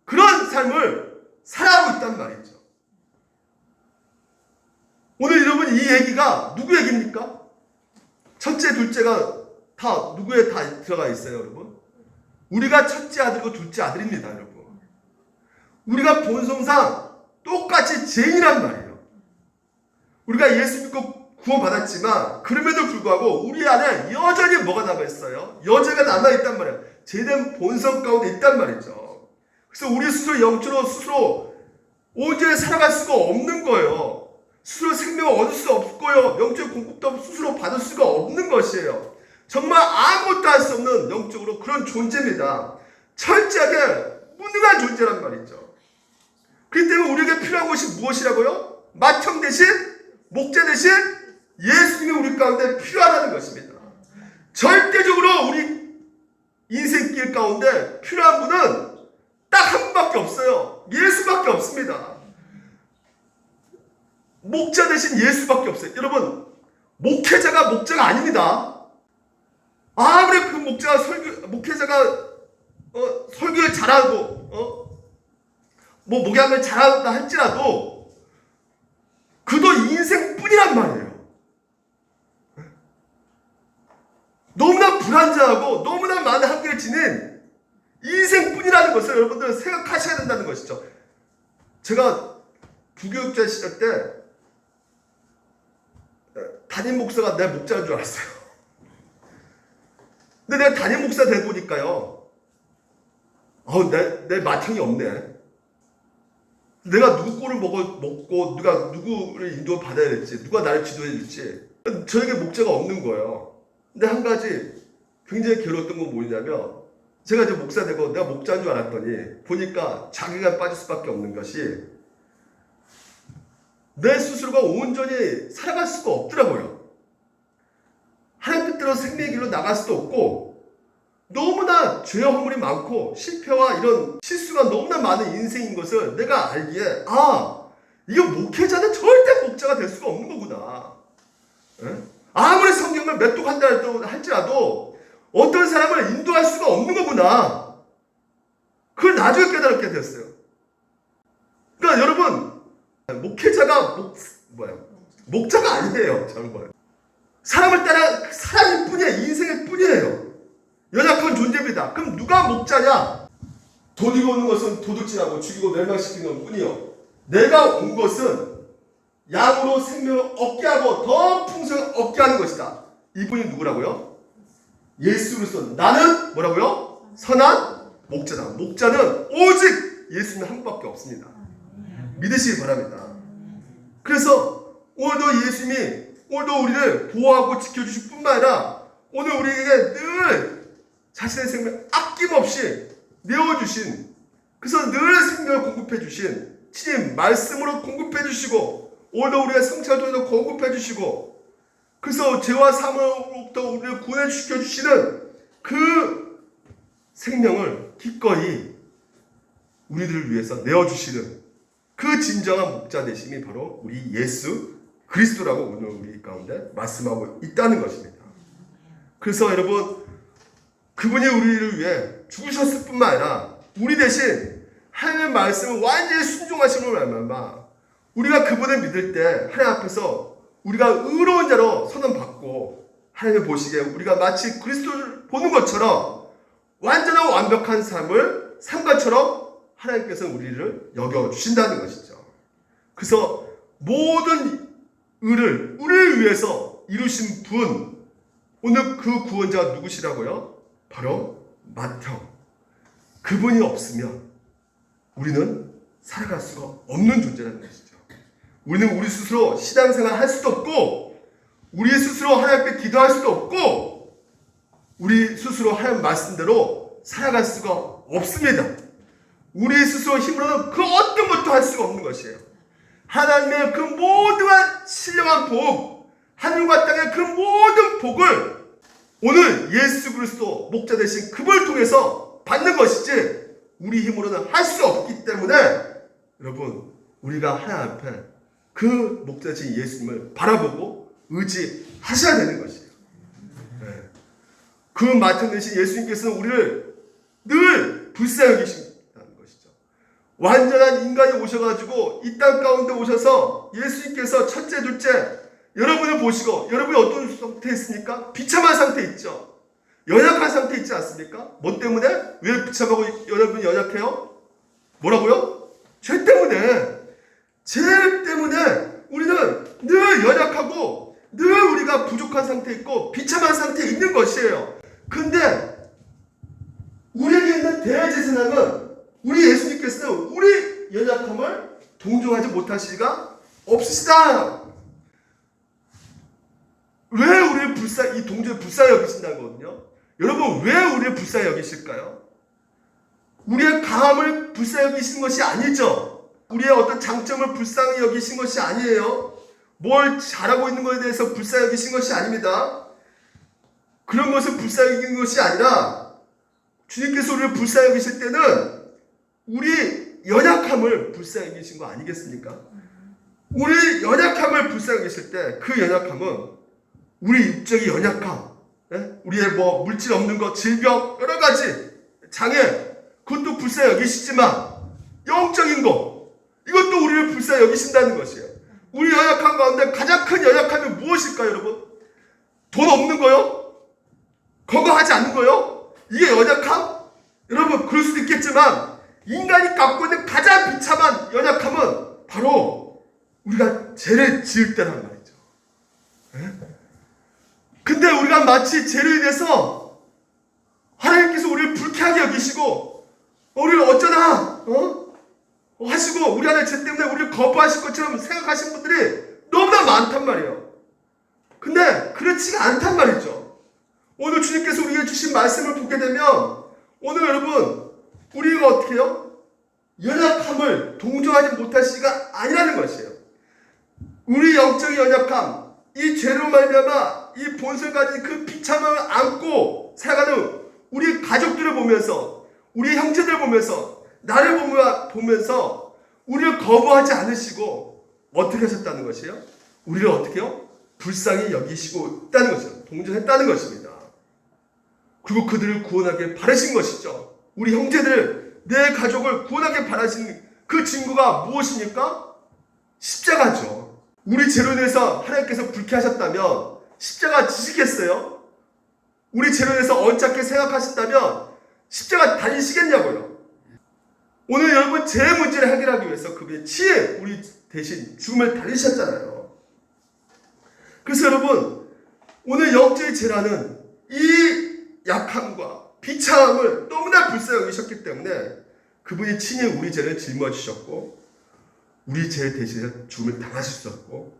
그런 삶을 살아가고 있단 말이죠. 오늘 여러분 이 얘기가 누구 얘기입니까? 첫째, 둘째가 다 누구에 다 들어가 있어요, 여러분? 우리가 첫째 아들이고 둘째 아들입니다, 여러분. 우리가 본성상 똑같이 죄인이란 말이에요. 우리가 예수 믿고 구원받았지만 그럼에도 불구하고 우리 안에 여전히 뭐가 남아있어요? 여죄가 남아있단 말이에요. 죄된 본성 가운데 있단 말이죠. 그래서 우리 스스로 영적으로 스스로 온전히 살아갈 수가 없는 거예요. 스스로 생명을 얻을 수 없고요. 영적 공급도 스스로 받을 수가 없는 것이에요. 정말 아무것도 할 수 없는 영적으로 그런 존재입니다. 철저하게 무능한 존재란 말이죠. 그렇기 때문에 우리에게 필요한 것이 무엇이라고요? 맏형 대신, 목자 대신 예수님이 우리 가운데 필요하다는 것입니다. 절대적으로 우리 인생길 가운데 필요한 분은 딱 한 분밖에 없어요. 예수밖에 없습니다. 목자 대신 예수밖에 없어요. 여러분, 목회자가 목자가 아닙니다. 아무리 그 목회자가 설교를 잘하고 목양을 잘한다 할지라도 그도 인생뿐이란 말이에요. 너무나 불안정하고 너무나 많은 한계를 지닌 인생뿐이라는 것을 여러분들 생각하셔야 된다는 것이죠. 제가 부교육자 시절 때 담임 목사가 내 목자인 줄 알았어요. 근데 내가 담임 목사 되고 보니까요, 내 맏형이 없네. 내가 누구 꼴을 먹고 누가 누구를 인도 받아야 될지, 누가 나를 지도해 줄지 저에게 목자가 없는 거예요. 근데 한 가지 굉장히 괴로웠던 건 뭐냐면, 제가 이제 목사 되고 내가 목자인 줄 알았더니 보니까 자기가 빠질 수밖에 없는 것이 내 스스로가 온전히 살아갈 수가 없더라고요. 하나님 뜻대로 생명의 길로 나갈 수도 없고, 너무나 죄와 허물이 많고 실패와 이런 실수가 너무나 많은 인생인 것을 내가 알기에, 이거 목회자는 절대 목자가 될 수가 없는 거구나. 아무리 성경을 몇 독한다 할지라도 어떤 사람을 인도할 수가 없는 거구나. 그걸 나중에 깨달게 됐어요. 그러니까 여러분, 목회자가 목자가 아니에요. 정말 사람을 따라 사람일 뿐이에요. 인생일 뿐이에요. 연약한 존재입니다. 그럼 누가 목자냐? 도둑이 오는 것은 도둑질하고 죽이고 멸망시키는 것 뿐이요, 내가 온 것은 양으로 생명을 얻게 하고 더 풍성을 얻게 하는 것이다. 이분이 누구라고요? 예수 그리스도. 나는 뭐라고요? 선한 목자다. 목자는 오직 예수님 한 분밖에 없습니다. 믿으시기 바랍니다. 그래서 오늘도 예수님이 오늘도 우리를 보호하고 지켜주실 뿐만 아니라 오늘 우리에게 늘 자신의 생명 아낌없이 내어주신, 그래서 늘 생명을 공급해 주신 친히 말씀으로 공급해 주시고, 오늘도 우리의 성찰을 통해서 공급해 주시고, 그래서 죄와 사망으로부터 우리를 구원시켜 주시는 그 생명을 기꺼이 우리들을 위해서 내어주시는 그 진정한 목자 되심이 바로 우리 예수 그리스도라고 오늘 우리 가운데 말씀하고 있다는 것입니다. 그래서 여러분, 그분이 우리를 위해 죽으셨을 뿐만 아니라 우리 대신 하나님의 말씀을 완전히 순종하심을 말미암아 우리가 그분을 믿을 때 하나님 앞에서 우리가 의로운 자로 선언받고, 하나님을 보시기에 우리가 마치 그리스도를 보는 것처럼 완전한 완벽한 삶을 산 것처럼 하나님께서 우리를 여겨주신다는 것이죠. 그래서 모든 의를 우리를 위해서 이루신 분, 오늘 그 구원자가 누구시라고요? 바로 맏형. 그분이 없으면 우리는 살아갈 수가 없는 존재라는 것이죠. 우리는 우리 스스로 신앙생활 할 수도 없고, 우리 스스로 하나님께 기도할 수도 없고, 우리 스스로 하나님 말씀대로 살아갈 수가 없습니다. 우리 스스로 힘으로는 그 어떤 것도 할 수가 없는 것이에요. 하나님의 그 모든 신령한 복, 하늘과 땅의 그 모든 복을 오늘 예수 그리스도 목자 되신 그분을 통해서 받는 것이지 우리 힘으로는 할 수 없기 때문에, 여러분, 우리가 하나님 앞에 그 목자 되신 예수님을 바라보고 의지하셔야 되는 것이에요. 그 맏형 되신 예수님께서는 우리를 늘 불쌍히 여기신다는 것이죠. 완전한 인간이 오셔가지고 이 땅 가운데 오셔서 예수님께서 첫째, 둘째 여러분을 보시고, 여러분이 어떤 상태에 있습니까? 비참한 상태에 있죠. 연약한 상태에 있지 않습니까? 뭐 때문에? 왜 비참하고 여러분이 연약해요? 뭐라고요? 죄 때문에. 죄 때문에 우리는 늘 연약하고 늘 우리가 부족한 상태에 있고 비참한 상태에 있는 것이에요. 근데 우리에게 있는 대제사장은 우리 예수님께서는 우리 연약함을 동정하지 못하시기가 없으시다. 왜 우리를 이 동족을 불쌍히 여기신다는 거거든요. 여러분, 왜 우리를 불쌍히 여기실까요? 우리의 강함을 불쌍히 여기신 것이 아니죠. 우리의 어떤 장점을 불쌍히 여기신 것이 아니에요. 뭘 잘하고 있는 것에 대해서 불쌍히 여기신 것이 아닙니다. 그런 것을 불쌍히 여기는 것이 아니라 주님께서 우리를 불쌍히 여기실 때는 우리 연약함을 불쌍히 여기신 거 아니겠습니까? 우리 연약함을 불쌍히 여기실 때 그 연약함은 우리 육적인 연약함, 우리의 물질 없는 것, 질병, 여러 가지 장애, 그것도 불쌍히 여기시지만 영적인 것, 이것도 우리를 불쌍히 여기신다는 것이에요. 우리 연약함 가운데 가장 큰 연약함이 무엇일까요, 여러분? 돈 없는 거요? 건강하지 않는 거요? 이게 연약함? 여러분, 그럴 수도 있겠지만 인간이 갖고 있는 가장 비참한 연약함은 바로 우리가 죄를 지을 때란 말이죠. 근데 우리가 마치 죄로 인해서 하나님께서 우리를 불쾌하게 여기시고 우리를 어쩌나 하시고 우리 안에 죄 때문에 우리를 거부하실 것처럼 생각하시는 분들이 너무나 많단 말이에요. 근데 그렇지가 않단 말이죠. 오늘 주님께서 우리에게 주신 말씀을 보게 되면 오늘 여러분 우리가 어떻게 해요? 연약함을 동정하지 못할 시가 아니라는 것이에요. 우리 영적인 연약함, 이 죄로 말미암아 이 본성을 가진 그 비참함을 안고 살아가는 우리 가족들을 보면서 우리 형제들 보면서 나를 보면서 우리를 거부하지 않으시고 어떻게 하셨다는 것이에요? 우리를 어떻게 해요? 불쌍히 여기시고 있다는 것이죠. 동정했다는 것입니다. 그리고 그들을 구원하게 바라신 것이죠. 우리 형제들, 내 가족을 구원하게 바라신 그 증거가 무엇입니까? 십자가죠. 우리 죄로 인해서 하나님께서 불쾌하셨다면 십자가 지시겠어요? 우리 죄로 인해서 언짢게 생각하신다면 십자가 다니시겠냐고요. 오늘 여러분 죄 문제를 해결하기 위해서 그분의 치에 우리 대신 죽음을 달리셨잖아요. 그래서 여러분 오늘 영적인 죄라는 이 약함과 비참함을 너무나 불쌍히 여기셨기 때문에 그분이 친히 우리 죄를 짊어지셨고 우리 죄 대신에 죽음을 당하셨었고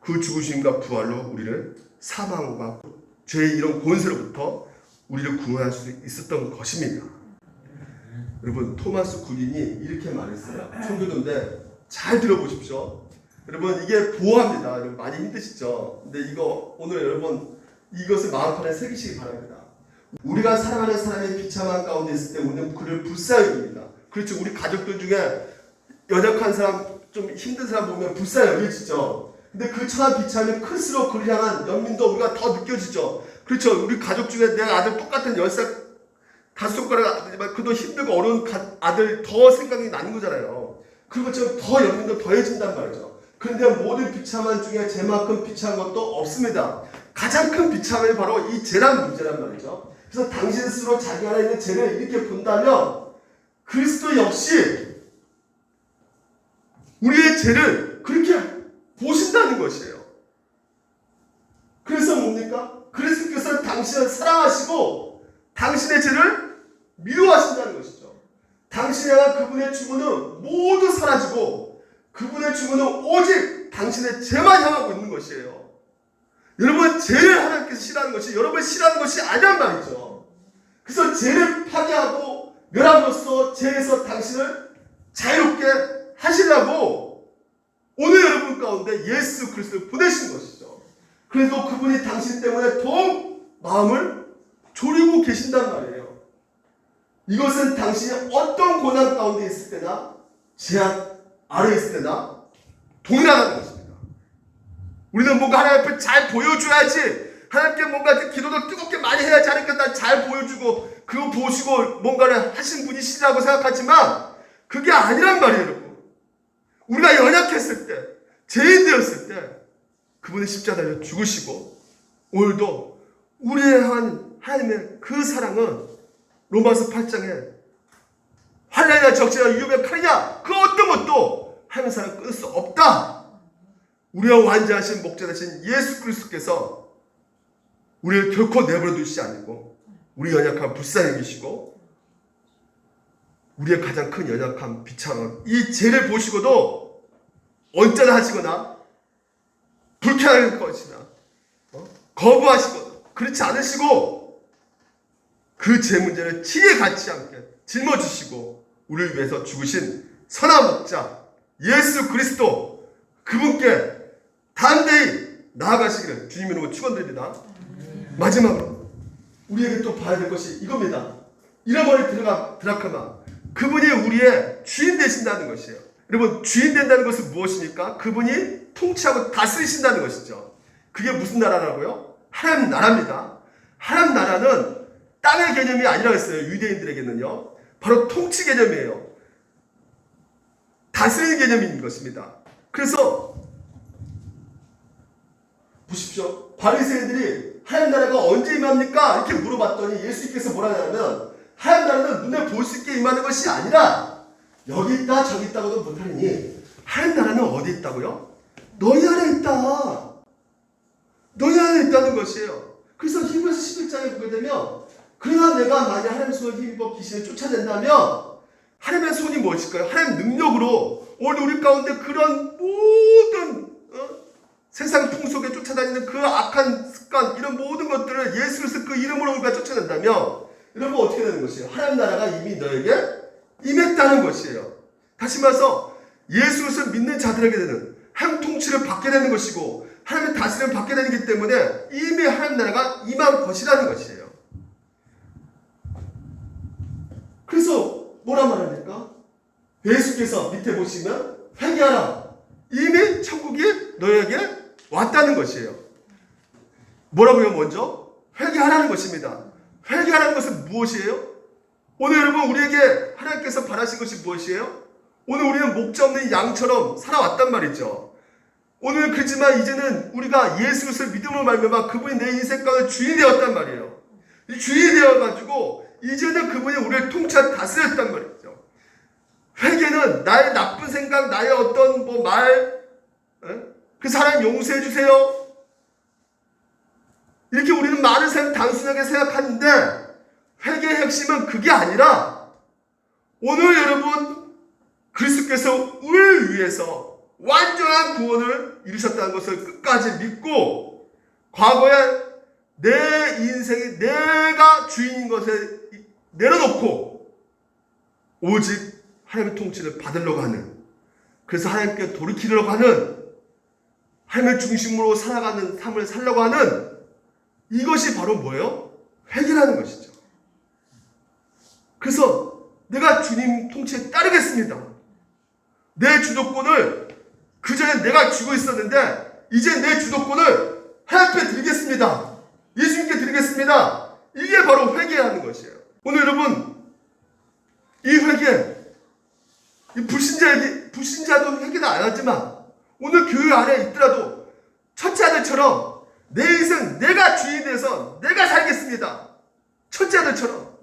그 죽으심과 부활로 우리를 사망과 죄의 이런 권세로부터 우리를 구원할 수 있었던 것입니다. 여러분 토마스 군인이 이렇게 말했어요. 청교도인데 잘 들어보십시오. 여러분 이게 보호합니다. 여러분 많이 힘드시죠? 근데 이거 오늘 여러분 이것을 마음판에 새기시기 바랍니다. 우리가 사랑하는 사람의 비참한 가운데 있을 때 우리는 그를 불쌍히 여깁니다. 그렇죠. 우리 가족들 중에 연약한 사람, 좀 힘든 사람 보면 불쌍히 여겨지죠. 근데 그 처한 비참이 클수록 그를 향한 연민도 우리가 더 느껴지죠. 그렇죠. 우리 가족 중에 내 아들 똑같은 10살 5손가락 아들이지만 그도 힘들고 어려운 아들 더 생각이 나는 거잖아요. 그런 것처럼 더 연민도 더해진단 말이죠. 그런데 모든 비참한 중에 죄만큼 비참한 것도 없습니다. 가장 큰 비참함이 바로 이 죄란 문제란 말이죠. 그래서 당신 스스로 자기 안에 있는 죄를 이렇게 본다면 그리스도 역시 우리의 죄를 그렇게 보신다는 것이에요. 그래서 뭡니까? 그리스도께서는 당신을 사랑하시고 당신의 죄를 미워하신다는 것이죠. 당신이 향한 그분의 주문은 모두 사라지고 그분의 주문은 오직 당신의 죄만 향하고 있는 것이에요. 여러분 죄를 하나님께서 싫어하는 것이 여러분을 싫어하는 것이 아니란 말이죠. 그래서 죄를 파괴하고 멸함으로써 죄에서 당신을 자유롭게 하시려고 오늘 여러분 가운데 예수 그리스도를 보내신 것이죠. 그래도 그분이 당신 때문에 더욱 마음을 졸이고 계신단 말이에요. 이것은 당신이 어떤 고난 가운데 있을 때나 제약 아래 있을 때나 동일하다는 것입니다. 우리는 뭔가 하나님 앞에 잘 보여줘야지, 하나님께 뭔가 기도도 뜨겁게 많이 해야지 하니까 난 잘 보여주고 그거 보시고 뭔가를 하신 분이시라고 생각하지만 그게 아니란 말이에요. 여러분 우리가 연약했을 때, 죄인 되었을 때 그분이 십자가에 죽으시고 오늘도 우리의 하나님의 그 사랑은 로마서 8장에 환난이나 적시나 위협의 칼이냐 그 어떤 것도 하나님의 사랑을 끊을 수 없다. 우리와 완전하신 목자 되신 예수 그리스도께서 우리를 결코 내버려 두시지 않고 우리 연약함 불쌍히 여기시고 우리의 가장 큰 연약함 비참함 이 죄를 보시고도 언짢아하시거나 불쾌할 것이나 거부하시거나 그렇지 않으시고 그 제 문제를 지혜 같지 않게 짊어지시고 우리를 위해서 죽으신 선한 목자 예수 그리스도 그분께 담대히 나아가시기를 주님 이름으로 축원드립니다. 마지막으로 우리에게 또 봐야 될 것이 이겁니다. 잃어버린 드라크마 그분이 우리의 주인 되신다는 것이에요. 여러분 주인 된다는 것은 무엇입니까? 그분이 통치하고 다스리신다는 것이죠. 그게 무슨 나라라고요? 하나님 나라입니다. 하나님 나라는 땅의 개념이 아니라 했어요. 유대인들에게는요. 바로 통치 개념이에요. 다스리는 개념인 것입니다. 그래서 보십시오. 바리새인들이 하나님 나라가 언제 임합니까? 이렇게 물어봤더니 예수님께서 뭐라 하냐면 하나님 나라는 눈에 볼 수 있게 임하는 것이 아니라 여기 있다 저기 있다고도 못하니 하나님 나라는 어디 있다고요? 너희 안에 있다. 너희 안에 있다는 것이에요. 그래서 히브리서 11장에 보게 되면 그러나 내가 만약 하나님의 손을 힘입어 귀신을 쫓아낸다면 하나님의 손이 무엇일까요? 하나님 능력으로 오늘 우리 가운데 그런 모든 세상 풍속에 쫓아다니는 그 악한 습관 이런 모든 것들을 예수 그리스도 그 이름으로 우리가 쫓아낸다면 여러분 어떻게 되는 것이에요? 하나님 나라가 이미 너에게 임했다는 것이에요. 다시 말해서 예수 그리스도를 믿는 자들에게는 하나님 통치를 받게 되는 것이고 하나님의 다스림을 받게 되기 때문에 이미 하나님 나라가 임한 것이라는 것이에요. 그래서 뭐라 말합니까? 예수께서 밑에 보시면 회개하라. 이미 천국이 너에게 왔다는 것이에요. 뭐라고요? 먼저 회개하라는 것입니다. 회개하라는 것은 무엇이에요? 오늘 여러분 우리에게 하나님께서 바라신 것이 무엇이에요? 오늘 우리는 목자 없는 양처럼 살아왔단 말이죠. 오늘 그렇지만 이제는 우리가 예수 그리스도를 믿음으로 말미암아 그분이 내 인생 가운데 주인이 되었단 말이에요. 주인이 되어가지고 이제는 그분이 우리를 통치하고 다스렸단 말이죠. 회개는 나의 나쁜 생각, 나의 어떤 그 사람 용서해 주세요. 이렇게 우리는 많은 사람 단순하게 생각하는데 회개의 핵심은 그게 아니라 오늘 여러분 그리스도께서 우리를 위해서 완전한 구원을 이루셨다는 것을 끝까지 믿고 과거에 내 인생이 내가 주인인 것을 내려놓고 오직 하나님의 통치를 받으려고 하는 그래서 하나님께 돌이키려고 하는 하나님의 중심으로 살아가는 삶을 살려고 하는 이것이 바로 뭐예요? 회개라는 것이죠. 그래서 내가 주님 통치에 따르겠습니다. 내 주도권을 그전에 내가 쥐고 있었는데 이제 내 주도권을 하나님께 드리겠습니다. 예수님께 드리겠습니다. 이게 바로 회개하는 것이에요. 오늘 여러분 이 회개 불신자도 회개는 안 하지만 오늘 교회 안에 있더라도 첫째 아들처럼 내 인생 내가 주인이 돼서 내가 살겠습니다. 첫째 아들처럼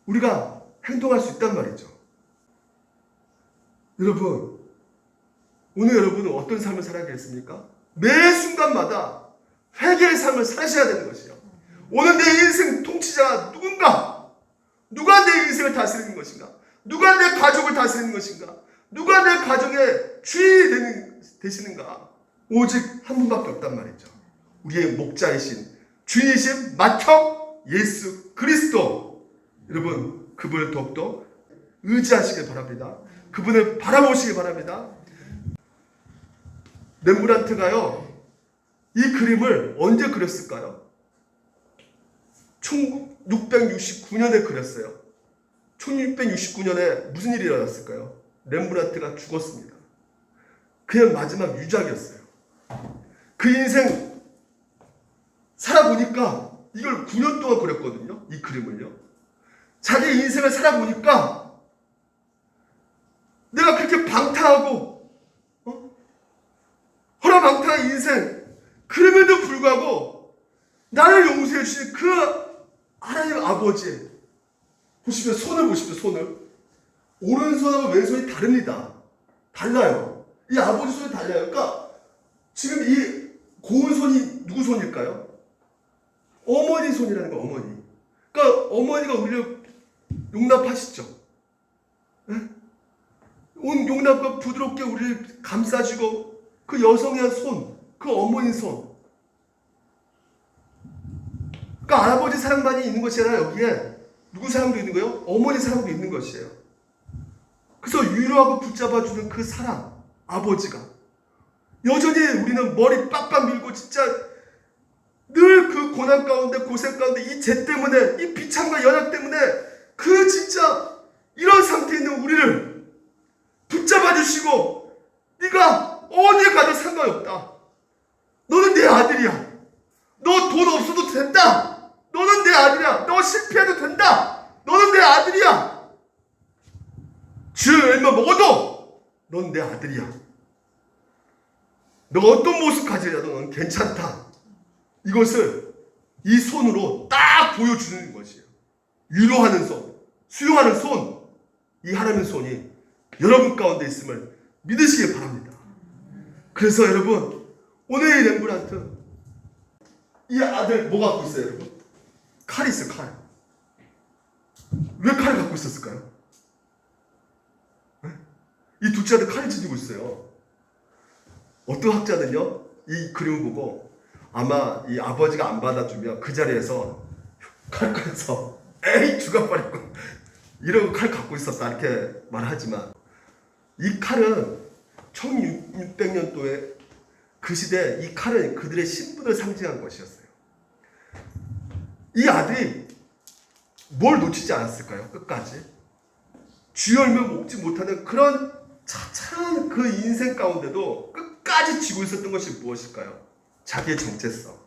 우리가 행동할 수 있단 말이죠. 여러분 오늘 여러분은 어떤 삶을 살아야겠습니까? 매 순간마다 회개의 삶을 사셔야 되는 것이요. 오늘 내 인생 통치자가 누군가? 누가 내 인생을 다스리는 것인가? 누가 내 가족을 다스리는 것인가? 누가 내 가정의 주인이 되시는가? 오직 한 분밖에 없단 말이죠. 우리의 목자이신 주인이신 맏형 예수 그리스도. 여러분 그분을 더욱더 의지하시길 바랍니다. 그분을 바라보시기 바랍니다. 렘브란트가요 이 그림을 언제 그렸을까요? 1669년에 그렸어요. 1669년에 무슨 일이 일어났을까요? 렘브란트가 죽었습니다. 그냥 마지막 유작이었어요. 그 인생 살아보니까 이걸 9년 동안 그렸거든요. 이 그림을요. 자기 인생을 살아보니까 내가 그렇게 방탕하고 허라방탕한 인생 그럼에도 불구하고 나를 용서해 주신 그 하나님 아버지 보십시오. 손을 보십시오. 손을 오른손하고 왼손이 다릅니다. 달라요. 이 아버지 손이 달라요. 그러니까 지금 이 고운 손이 누구 손일까요? 어머니 손이라는 거. 어머니. 그러니까 어머니가 우리를 용납하시죠. 네? 온 용납과 부드럽게 우리를 감싸주고 그 여성의 손, 그 어머니 손. 그러니까 아버지 사랑만이 있는 것이 아니라 여기에 누구 사랑도 있는 거예요? 어머니 사랑도 있는 것이에요. 그래서 위로하고 붙잡아주는 그 사랑, 아버지가. 여전히 우리는 머리 빡빡 밀고 진짜 늘 그 고난 가운데 고생 가운데 이 죄 때문에 이 비참과 연약 때문에 그 진짜 이런 상태에 있는 우리를 붙잡아 주시고 네가 어디에 가도 상관이 없다. 너는 내 아들이야. 너 돈 없어도 된다. 너는 내 아들이야. 너 실패해도 된다. 너는 내 아들이야. 쥐를 열매 먹어도 넌 내 아들이야. 너 어떤 모습 가지려도 넌 괜찮다. 이것을 이 손으로 딱 보여주는 것이에요. 위로하는 손, 수용하는 손, 이 하나님의 손이 여러분 가운데 있음을 믿으시길 바랍니다. 그래서 여러분, 오늘 이 렘브란트, 이 아들 뭐 갖고 있어요, 여러분? 칼이 있어요, 칼. 왜 칼을 갖고 있었을까요? 이 둘째 아들 칼을 지니고 있어요. 어떤 학자는요, 이 그림을 보고 아마 이 아버지가 안 받아주면 그 자리에서 칼 꺼내서 에이 죽어버렸고 이러고 칼 갖고 있었다 이렇게 말하지만 이 칼은 1600년도에 그 시대 이 칼은 그들의 신분을 상징한 것이었어요. 이 아들이 뭘 놓치지 않았을까요? 끝까지 쥐 열매 먹지 못하는 그런 차차한 그 인생 가운데도 끝까지 쥐고 있었던 것이 무엇일까요? 자기의 정체성.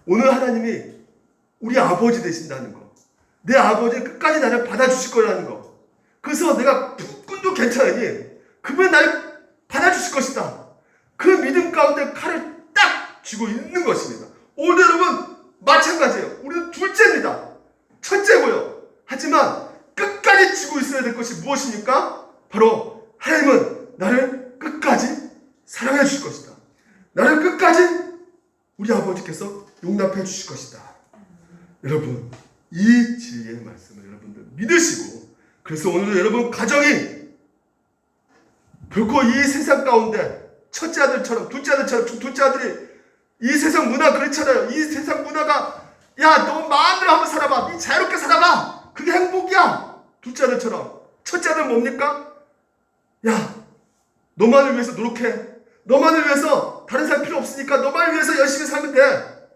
오늘 하나님이 우리 아버지 되신다는 거, 내 아버지 끝까지 나를 받아주실 거라는 거. 그래서 내가 북군도 괜찮으니 그분이 나를 받아주실 것이다. 그 믿음 가운데 칼을 딱 쥐고 있는 것입니다. 오늘 여러분 마찬가지예요. 우리는 둘째입니다. 첫째고요. 하지만 끝까지 쥐고 있어야 될 것이 무엇입니까? 바로 하나님은 나를 끝까지 사랑해 주실 것이다. 나를 끝까지 우리 아버지께서 용납해 주실 것이다. 여러분, 이 진리의 말씀을 여러분들 믿으시고, 그래서 오늘도 여러분 가정이 결코 이 세상 가운데 첫째 아들처럼 둘째 아들처럼 둘째 아들이 이 세상 문화 그렇잖아요. 이 세상 문화가 야, 너 마음대로 한번 살아봐. 네 자유롭게 살아봐. 그게 행복이야. 둘째 아들처럼. 첫째 아들은 뭡니까? 야, 너만을 위해서 노력해. 너만을 위해서 다른 사람 필요 없으니까 너만을 위해서 열심히 살면 돼.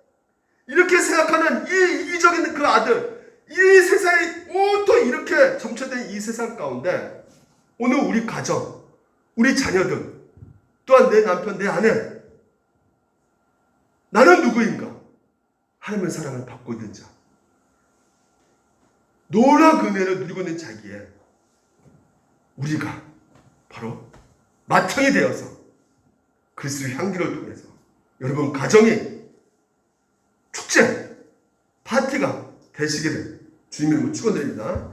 이렇게 생각하는 이 이기적인 그 아들, 이 세상이 온통 이렇게 점쳐된 이 세상 가운데 오늘 우리 가정, 우리 자녀들, 또한 내 남편, 내 아내, 나는 누구인가? 하나님의 사랑을 받고 있는 자, 놀라운 은혜를 누리고 있는 자기에 우리가 바로 맏형이 되어서 그리스도의 향기를 통해서 여러분 가정이 축제, 파티가 되시기를 주님의 이름으로 축원드립니다.